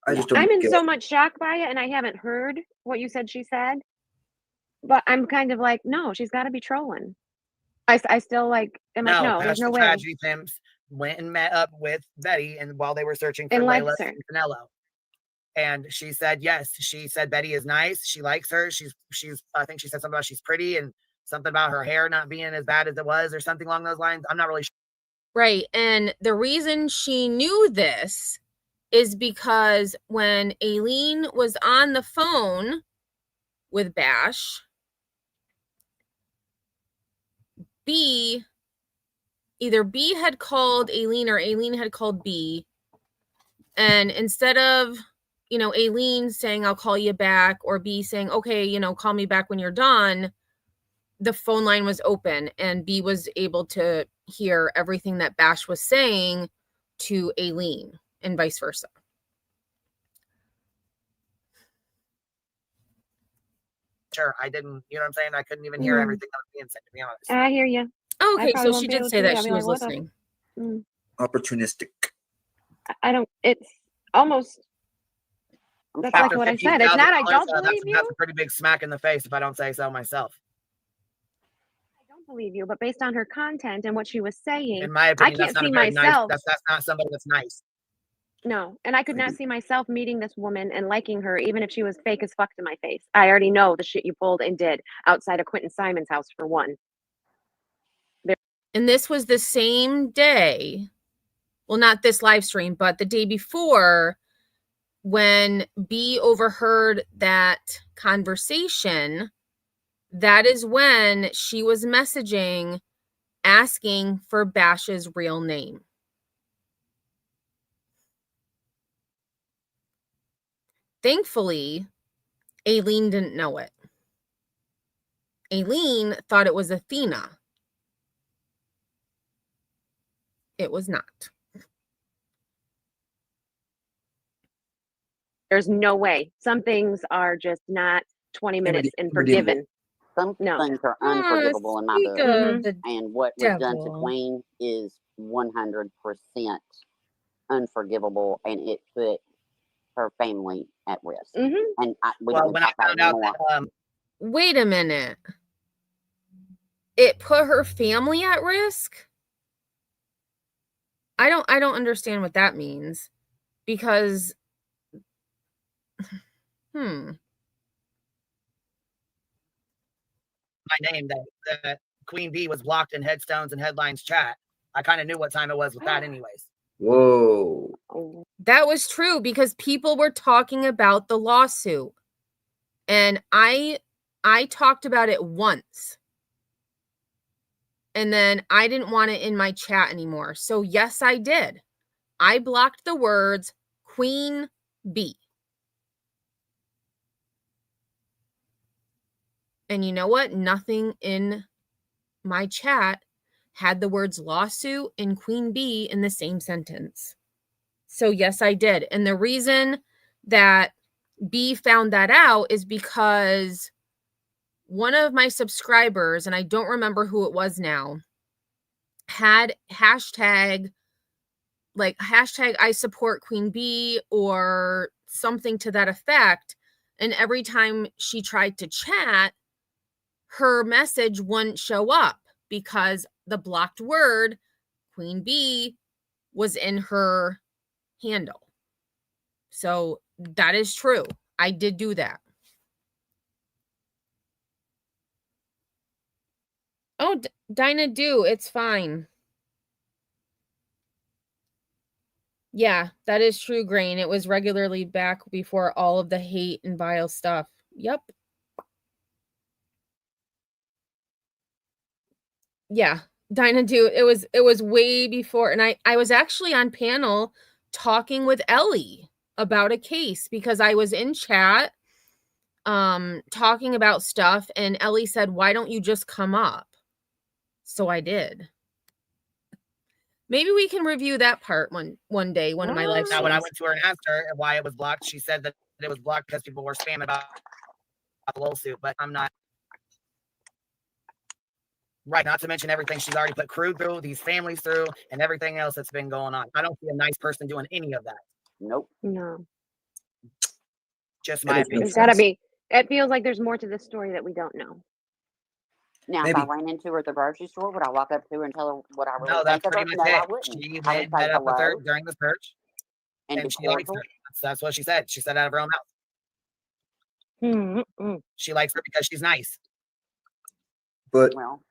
I just don't I'm in get so it. much shock by it, and I haven't heard what you said she said. But I'm kind of like, no, she's got to be trolling. I still like, am like, no, there's no Pastor way. Tragedy Pimps went and met up with Betty, and while they were searching for And Layla likes her. Santinello. And she said, yes, she said Betty is nice. She likes her. She's, I think she said something about she's pretty and something about her hair not being as bad as it was or something along those lines. I'm not really sure. Right. And the reason she knew this is because when Aileen was on the phone with Bash, either B had called Aileen or Aileen had called B. And instead of, Aileen saying, I'll call you back, or B saying, okay, call me back when you're done, the phone line was open and B was able to hear everything that Bash was saying to Aileen and vice versa. Sure, I didn't, you know what I'm saying? I couldn't even hear everything that was being said, to be honest. I hear you. Oh, okay, probably so won't she be did able say to. that I'll she be was like, what listening. Opportunistic. I don't, it's almost, that's like After what I said. It's not, I $50,000, don't believe you. That's a pretty big smack in the face if I don't say so myself. I don't believe you, but based on her content and what she was saying, In my opinion, I can't that's not see a very myself. nice, that's not somebody that's nice. No, and I could not see myself meeting this woman and liking her, even if she was fake as fuck to my face. I already know the shit you pulled and did outside of Quentin Simon's house, for one. And this was the same day, well, not this live stream, but the day before, when B overheard that conversation. That is when she was messaging, asking for Bash's real name. Thankfully, Aileen didn't know it. Aileen thought it was Athena. It was not. There's no way. Some things are just not 20 minutes and forgiven. Some No. things are unforgivable in my Speak book. of the And what was done to devil. Queen is 100% unforgivable, and it put her family at risk. Mhm. And we Well, don't when need I to talk about found it out anymore. that Wait a minute. It put her family at risk? I don't understand what that means, because my name, that Queen Bee was blocked in Headstones and Headlines chat, I kind of knew what time it was with that anyways. Whoa. that was true, because people were talking about the lawsuit. And I talked about it once. And then I didn't want it in my chat anymore. So yes, I did. I blocked the words Queen Bee. And you know what? Nothing in my chat had the words lawsuit and Queen Bee in the same sentence. So yes, I did. And the reason that B found that out is because one of my subscribers, and I don't remember who it was now, had hashtag I support Queen Bee or something to that effect. And every time she tried to chat, her message wouldn't show up because the blocked word Queen Bee was in her handle. So that is true. I did do that. Oh, Dinah, it's fine. Yeah, that is true, Grain. It was regularly back before all of the hate and vile stuff. Yep. Yeah, Dinah, it was way before. And I was actually on panel talking with Ellie about a case because I was in chat talking about stuff, and Ellie said, why don't you just come up? So I did. Maybe we can review that part one day, one of my live streams. Now, when I went to her and asked her why it was blocked, she said that it was blocked because people were spamming about the lawsuit, but I'm not Right, not to mention everything she's already put crew through, these families through, and everything else that's been going on. I don't see a nice person doing any of that. Nope. No. Just That my makes no opinion. There's gotta sense. be. It feels like there's more to this story that we don't know. Now, Maybe. if I ran into her at the grocery store, would I walk up to her and tell her what I really No, that's think of her? pretty No, much I it. wouldn't. She I would went and say met up with her hello during the search, and be and she likes cordial. her. That's what she said. She said out of her own mouth. Mm-mm. She likes her because she's nice. But Well,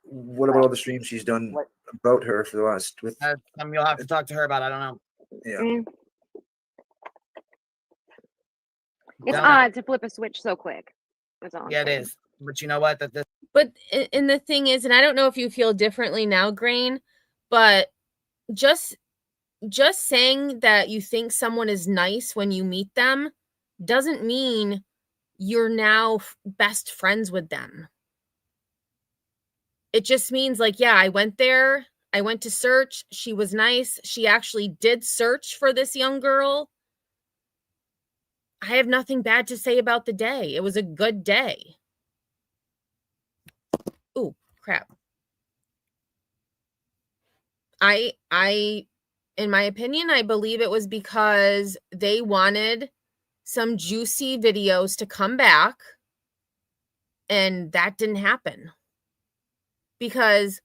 what about all the streams she's done what? about her for the last with? That's something you'll have to talk to her about. I don't know. Yeah. Mm. It's Don't know. odd to flip a switch so quick. That's all I'm Yeah, it saying. is. But you know what? That this But and the thing is, and I don't know if you feel differently now, Grain, but just saying that you think someone is nice when you meet them doesn't mean you're now best friends with them. It just means like, yeah, I went there, I went to search, she was nice, she actually did search for this young girl. I have nothing bad to say about the day. It was a good day. Ooh, crap. I in my opinion, I believe it was because they wanted some juicy videos to come back, and that didn't happen. Because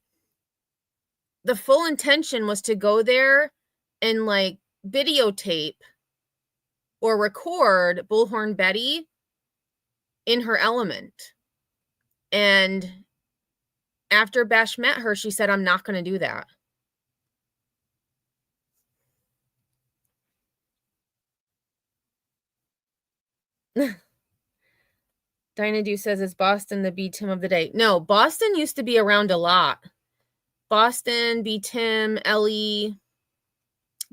the full intention was to go there and like videotape or record Bullhorn Betty in her element. And after Bash met her, she said, I'm not going to do that. Dinah Dew says, is Boston the B Tim of the day? No, Boston used to be around a lot. Boston, B Tim, Ellie,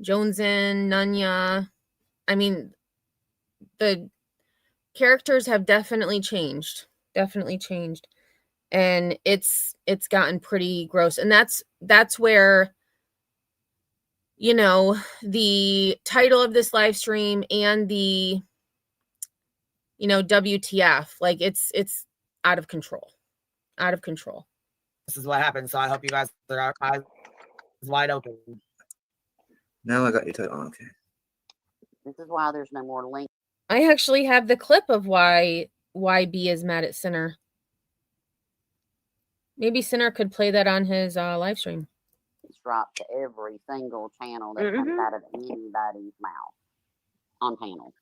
Jonesin, Nunya. I mean, the characters have definitely changed. Definitely changed. And it's gotten pretty gross. And that's where, you know, the title of this live stream and the, you know, WTF, like it's out of control. Out of control. is what happened. So I hope you guys are eyes wide open. Now I got your title. Okay. This is why there's no more link. I actually have the clip of why B is mad at Sinner. Maybe Sinner could play that on his live stream. It's dropped to every single channel that comes out of anybody's mouth on panel.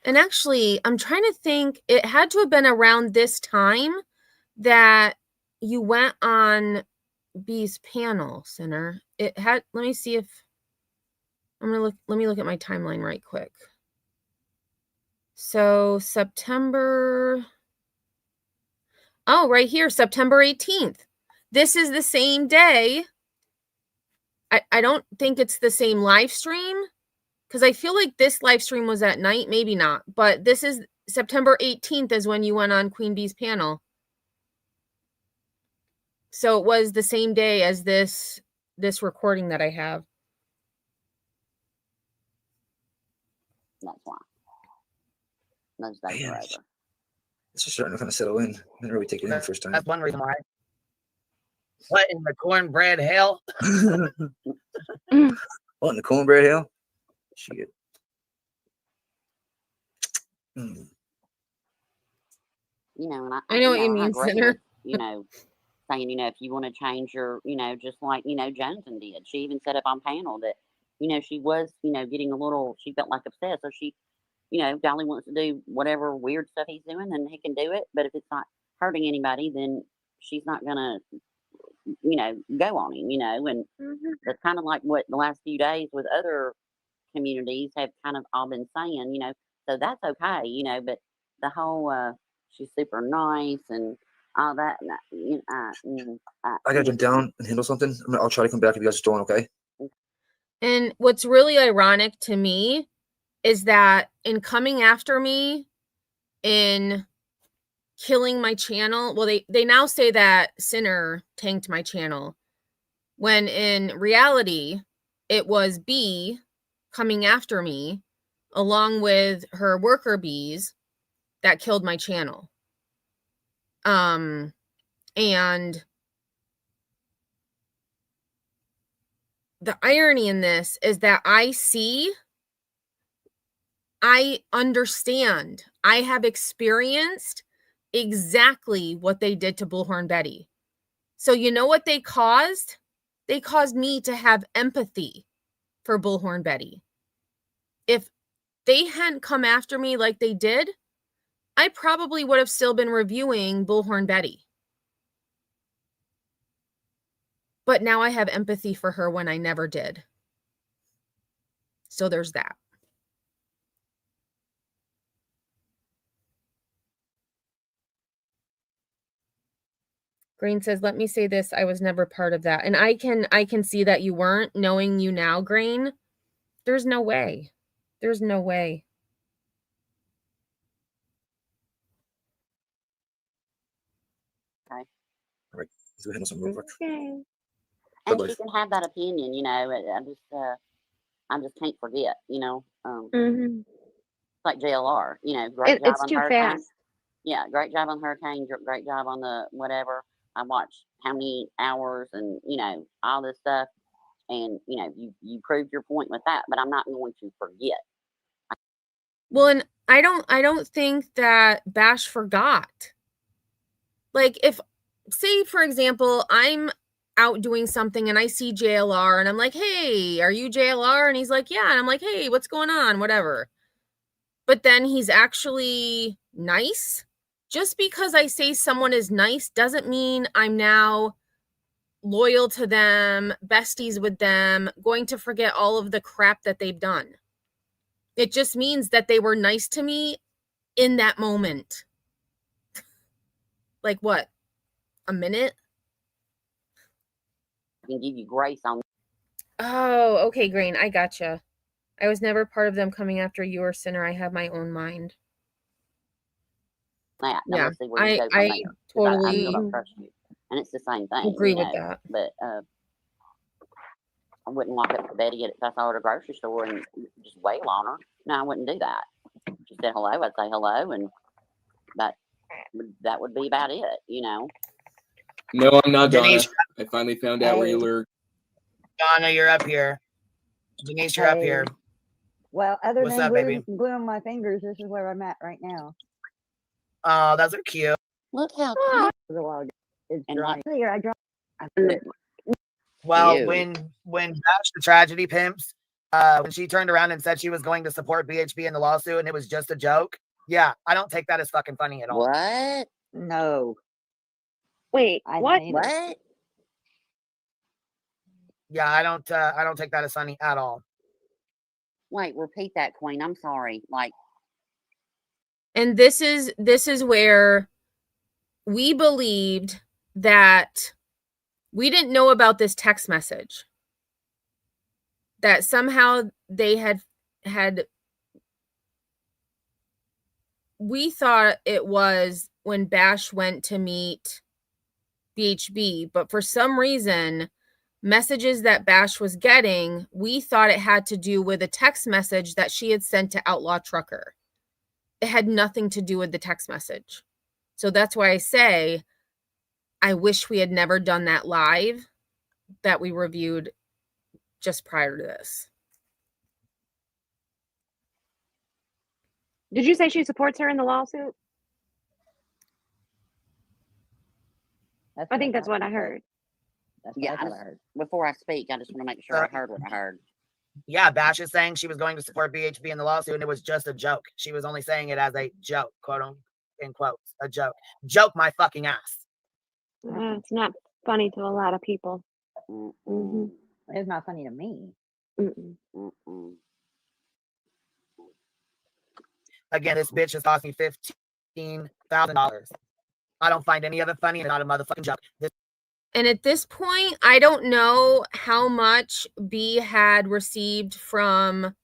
And actually, I'm trying to think, it had to have been around this time that you went on B's panel, Sinner. It had, let me see if, let me look at my timeline right quick. So September, oh, right here, September 18th. This is the same day. I don't think it's the same live stream, because I feel like this live stream was at night, maybe not, but this is September 18th is when you went on Queen Bee's panel. So it was the same day as this recording that I have. That's why. Those days are over. It's just starting to kind of settle in. I didn't really take it in the first time. That's one reason why. What in the cornbread hell? What in the cornbread hell? Shit. Mm. You know, and I know what you I mean, agree Sinner. with, you know, saying, you know, if you want to change your, you know, just like, you know, Joneson did. She even said up on panel that, you know, she was, you know, getting a little, she felt like upset. So she, you know, Dolly wants to do whatever weird stuff he's doing, then he can do it. But if it's not hurting anybody, then she's not going to, you know, go on him, you know. And that's kind of like what the last few days with other communities have kind of all been saying, you know. So that's okay, you know. But the whole, she's super nice and all that. I gotta jump down and handle something. I'll try to come back if you guys are still on, okay? And what's really ironic to me is that in coming after me, in killing my channel, well, they now say that Sinner tanked my channel, when in reality, it was B coming after me, along with her worker bees, that killed my channel. And And the irony in this is that I understand, I have experienced exactly what they did to Bullhorn Betty. So you know what they caused? They caused me to have empathy for Bullhorn Betty. If they hadn't come after me like they did, I probably would have still been reviewing Bullhorn Betty. But now I have empathy for her when I never did. So there's that. Green says, let me say this, I was never part of that. And I can see that you weren't. Knowing you now, Green, there's no way. There's no way. Okay. All right, so we handle some real quick. Okay. And Bye-bye. she can have that opinion, you know. I just can't forget, you know. Mhm. Like JLR, you know, great job It's on too Hurricane. fast. Yeah, great job on Hurricane. Great job on the whatever. I watched how many hours and you know all this stuff, and you know you proved your point with that. But I'm not going to forget. Well, and I don't think that Bash forgot. Like, if, say, for example, I'm out doing something and I see JLR and I'm like, hey, are you JLR? And he's like, yeah. And I'm like, hey, what's going on? Whatever. But then he's actually nice. Just because I say someone is nice doesn't mean I'm now loyal to them, besties with them, going to forget all of the crap that they've done. It just means that they were nice to me in that moment. Like what? A minute? I can give you grace on Oh, okay, Green. I gotcha. I was never part of them coming after you or Sinner. I have my own mind. that. Now Yeah, we'll see where you go from I there. 'Cause I totally still don't trust you, and it's the same thing. agree you with know, that. But I wouldn't walk up to Betty if I saw her at a grocery store and just wail on her. No, I wouldn't do that. She said hello, I'd say hello, and that would be about it, you know. No, I'm not Donna. Denise. I finally found out where you lurk. Donna, you're up here. Denise, you're up here. Well, other What's than up, baby? gluing my fingers, this is where I'm at right now. Oh, those are cute. Look how It cute. was a while ago. It's And drying. Here, I dry. Well, Ew. when Bash the Tragedy Pimps, when she turned around and said she was going to support BHB in the lawsuit and it was just a joke, yeah, I don't take that as fucking funny at all. What? No. Wait, I what? hate it. What? Yeah, I don't take that as funny at all. Wait, repeat that, Queen. I'm sorry. Like, And this is where we believed that we didn't know about this text message. That somehow they had we thought it was when Bash went to meet BHB, but for some reason, messages that Bash was getting, we thought it had to do with a text message that she had sent to Outlaw Trucker. It had nothing to do with the text message. So that's why I say, I wish we had never done that live that we reviewed just prior to this. Did you say she supports her in the lawsuit? I think that's what I heard. yeah, That's what I heard. before I speak, I just want to make sure I heard what I heard. Yeah, Bash is saying she was going to support BHB in the lawsuit and it was just a joke. She was only saying it as a joke, quote unquote, in quotes, a joke. Joke my fucking ass. It's not funny to a lot of people. Mm-mm. It's not funny to me. Mm-mm. Mm-mm. Again, this bitch has cost me $15,000. I don't find any of it funny and not a motherfucking joke. And at this point, I don't know how much B had received from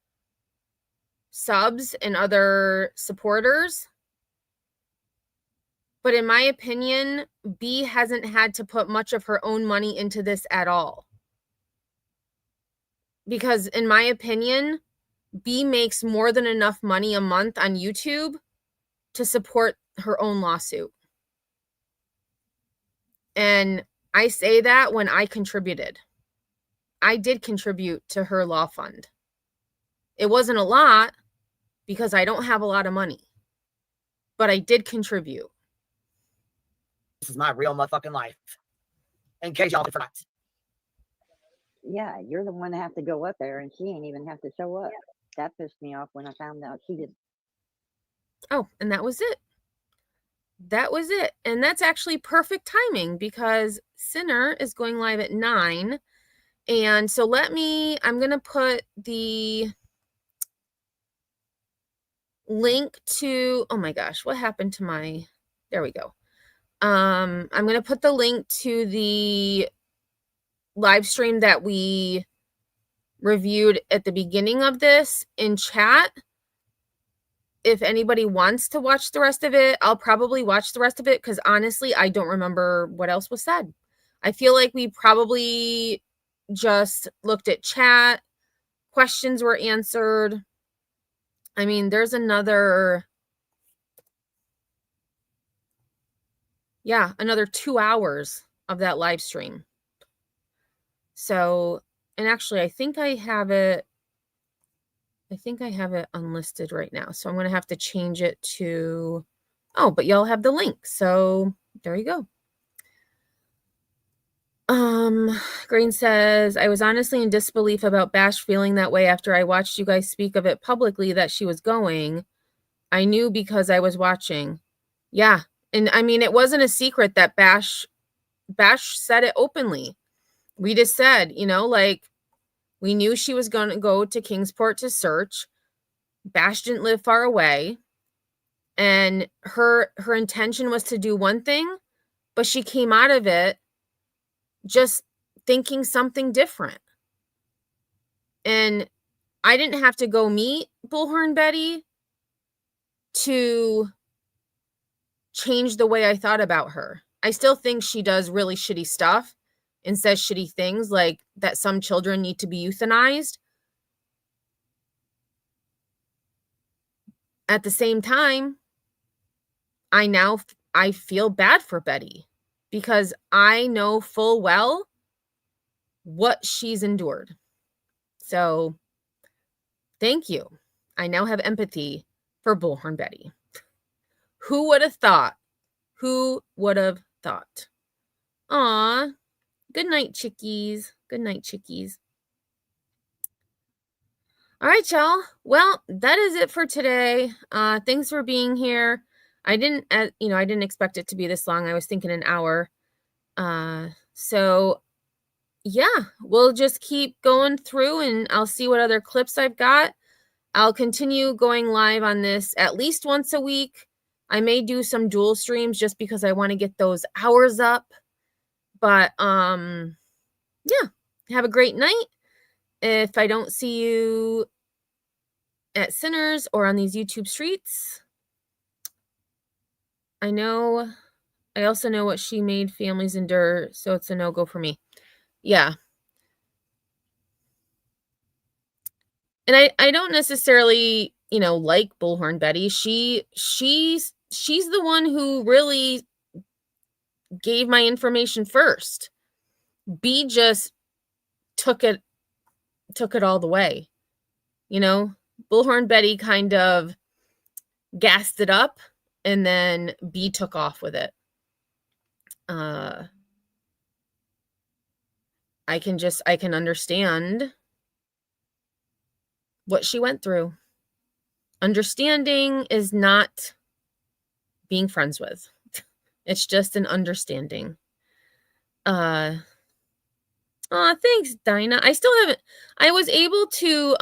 subs and other supporters. But in my opinion, B hasn't had to put much of her own money into this at all. Because in my opinion, B makes more than enough money a month on YouTube to support her own lawsuit. And I say that when I contributed. I did contribute to her law fund. It wasn't a lot because I don't have a lot of money, but I did contribute. This is my real motherfucking life. In case y'all forgot. Yeah, you're the one that have to go up there, and she ain't even have to show up. That pissed me off when I found out she did. Oh, and that was it. That was it. And that's actually perfect timing because Sinner is going live at 9. And so I'm going to put the link to, oh my gosh, what happened to there we go. I'm going to put the link to the live stream that we reviewed at the beginning of this in chat. If anybody wants to watch the rest of it, I'll probably watch the rest of it because honestly, I don't remember what else was said. I feel like we probably just looked at chat. Questions were answered. I mean, there's another 2 hours of that live stream. So, and actually, I think I have it unlisted right now. So I'm going to have to change it to, but y'all have the link. So there you go. Green says, I was honestly in disbelief about Bash feeling that way after I watched you guys speak of it publicly that she was going. I knew because I was watching. Yeah. And I mean, it wasn't a secret that Bash said it openly. We just said, we knew she was going to go to Kingsport to search. Bash didn't live far away. And her intention was to do one thing, but she came out of it just thinking something different. And I didn't have to go meet Bullhorn Betty to change the way I thought about her. I still think she does really shitty stuff and says shitty things like that some children need to be euthanized. At the same time, I feel bad for Betty because I know full well what she's endured. So thank you. I now have empathy for Bullhorn Betty. Who would have thought? Who would have thought? Aw. Good night, chickies. Good night, chickies. All right, y'all. Well, that is it for today. Thanks for being here. I didn't expect it to be this long. I was thinking an hour. So yeah, we'll just keep going through and I'll see what other clips I've got. I'll continue going live on this at least once a week. I may do some dual streams just because I want to get those hours up. But yeah, have a great night. If I don't see you at Sinners or on these YouTube streets, I also know what she made families endure, so it's a no-go for me. Yeah. And I don't necessarily, like Bullhorn Betty. She's the one who really gave my information first. B just took it all the way. Bullhorn Betty kind of gassed it up and then B took off with it. I can understand what she went through. Understanding is not being friends with. It's just an understanding. Thanks, Dinah. I was able to,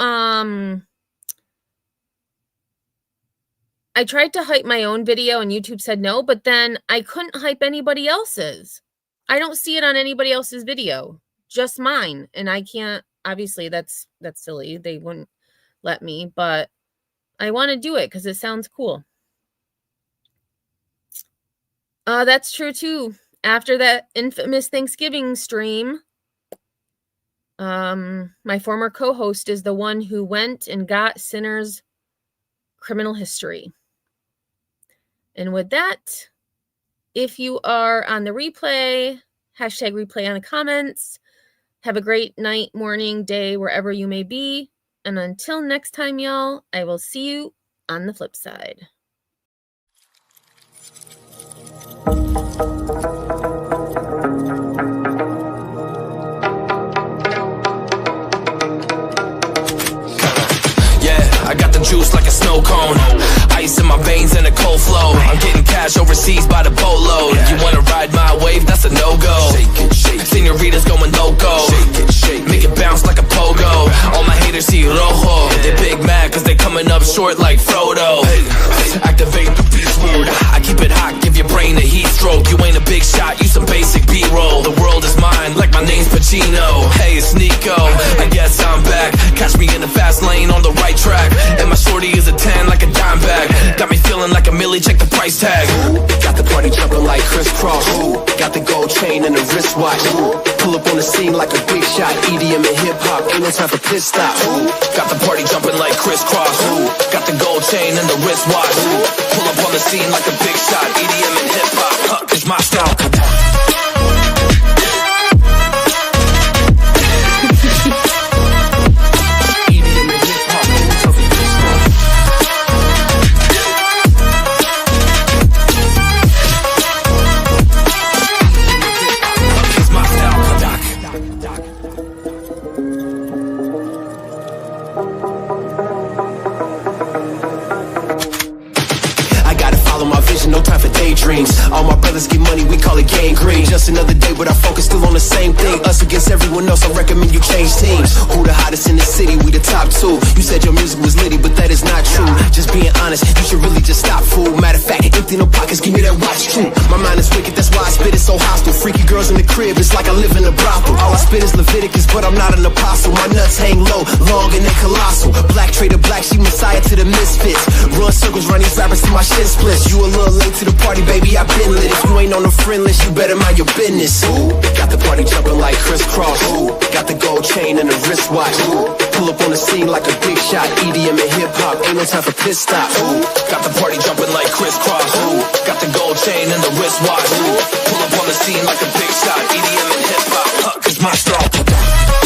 I tried to hype my own video and YouTube said no, but then I couldn't hype anybody else's. I don't see it on anybody else's video, just mine. And I can't, obviously that's silly. They wouldn't let me, but I want to do it because it sounds cool. That's true too. After that infamous Thanksgiving stream, my former co-host is the one who went and got Sinner's criminal history. And with that, If you are on the replay, hashtag replay on the comments. Have a great night, morning, day, wherever you may be. And until next time, y'all, I will see you on the flip side. I got the juice like a snow cone. Ice in my veins and a cold flow. I'm getting cash overseas by the boatload. You wanna ride my wave? That's a no-go. Senoritas going loco. Make it bounce like a pogo. All my haters see rojo. They big mad cause they coming up short like Frodo. Activate the beast mode. I keep it hot, give your brain a heat stroke. You ain't a big shot, you some basic B-roll. The world is mine like my name's Pacino. Hey, it's Nico, I guess I'm back. Catch me in the fast lane on the right track. And my shorty is a 10 like a dime bag. Got me feeling like a milli, check the price tag. Got the party jumping like crisscross. Got the gold chain and the wristwatch. Pull up on the scene like a big shot. EDM and hip hop, ain't no time for pit stop. Got the party jumping like crisscross. Got the gold chain and the wristwatch. Pull up on the scene like a big shot. EDM and hip hop, it's my style. No time for daydreams. All my brothers get money, we call it gangrene. Just another day, but our focus still on the same thing. Us against everyone else, I recommend you change teams. Who the hottest in the city? We the top two. You said your music was litty, but that is not true. Just being honest, you should really just stop, fool. Matter of fact, empty no pockets, give me that watch too. My mind is wicked, that's why I spit it so hostile. Freaky girls in the crib, it's like I live in a brothel. All I spit is Leviticus, but I'm not an apostle. My nuts hang low, long and they colossal. Black trader black, she messiah to the misfits. Run circles, run these rappers to my shin splits. You a little late to the party, baby, I been lit. If you ain't on the friend list, you better mind your business. Got the party jumping like crisscross. Got the gold chain and the wristwatch. Pull up on the scene like a big shot. EDM and hip hop, ain't no time for pit stop. Got the party jumping like crisscross. Got the gold chain and the wristwatch. Pull up on the scene like a big shot. EDM and hip hop, it's my style.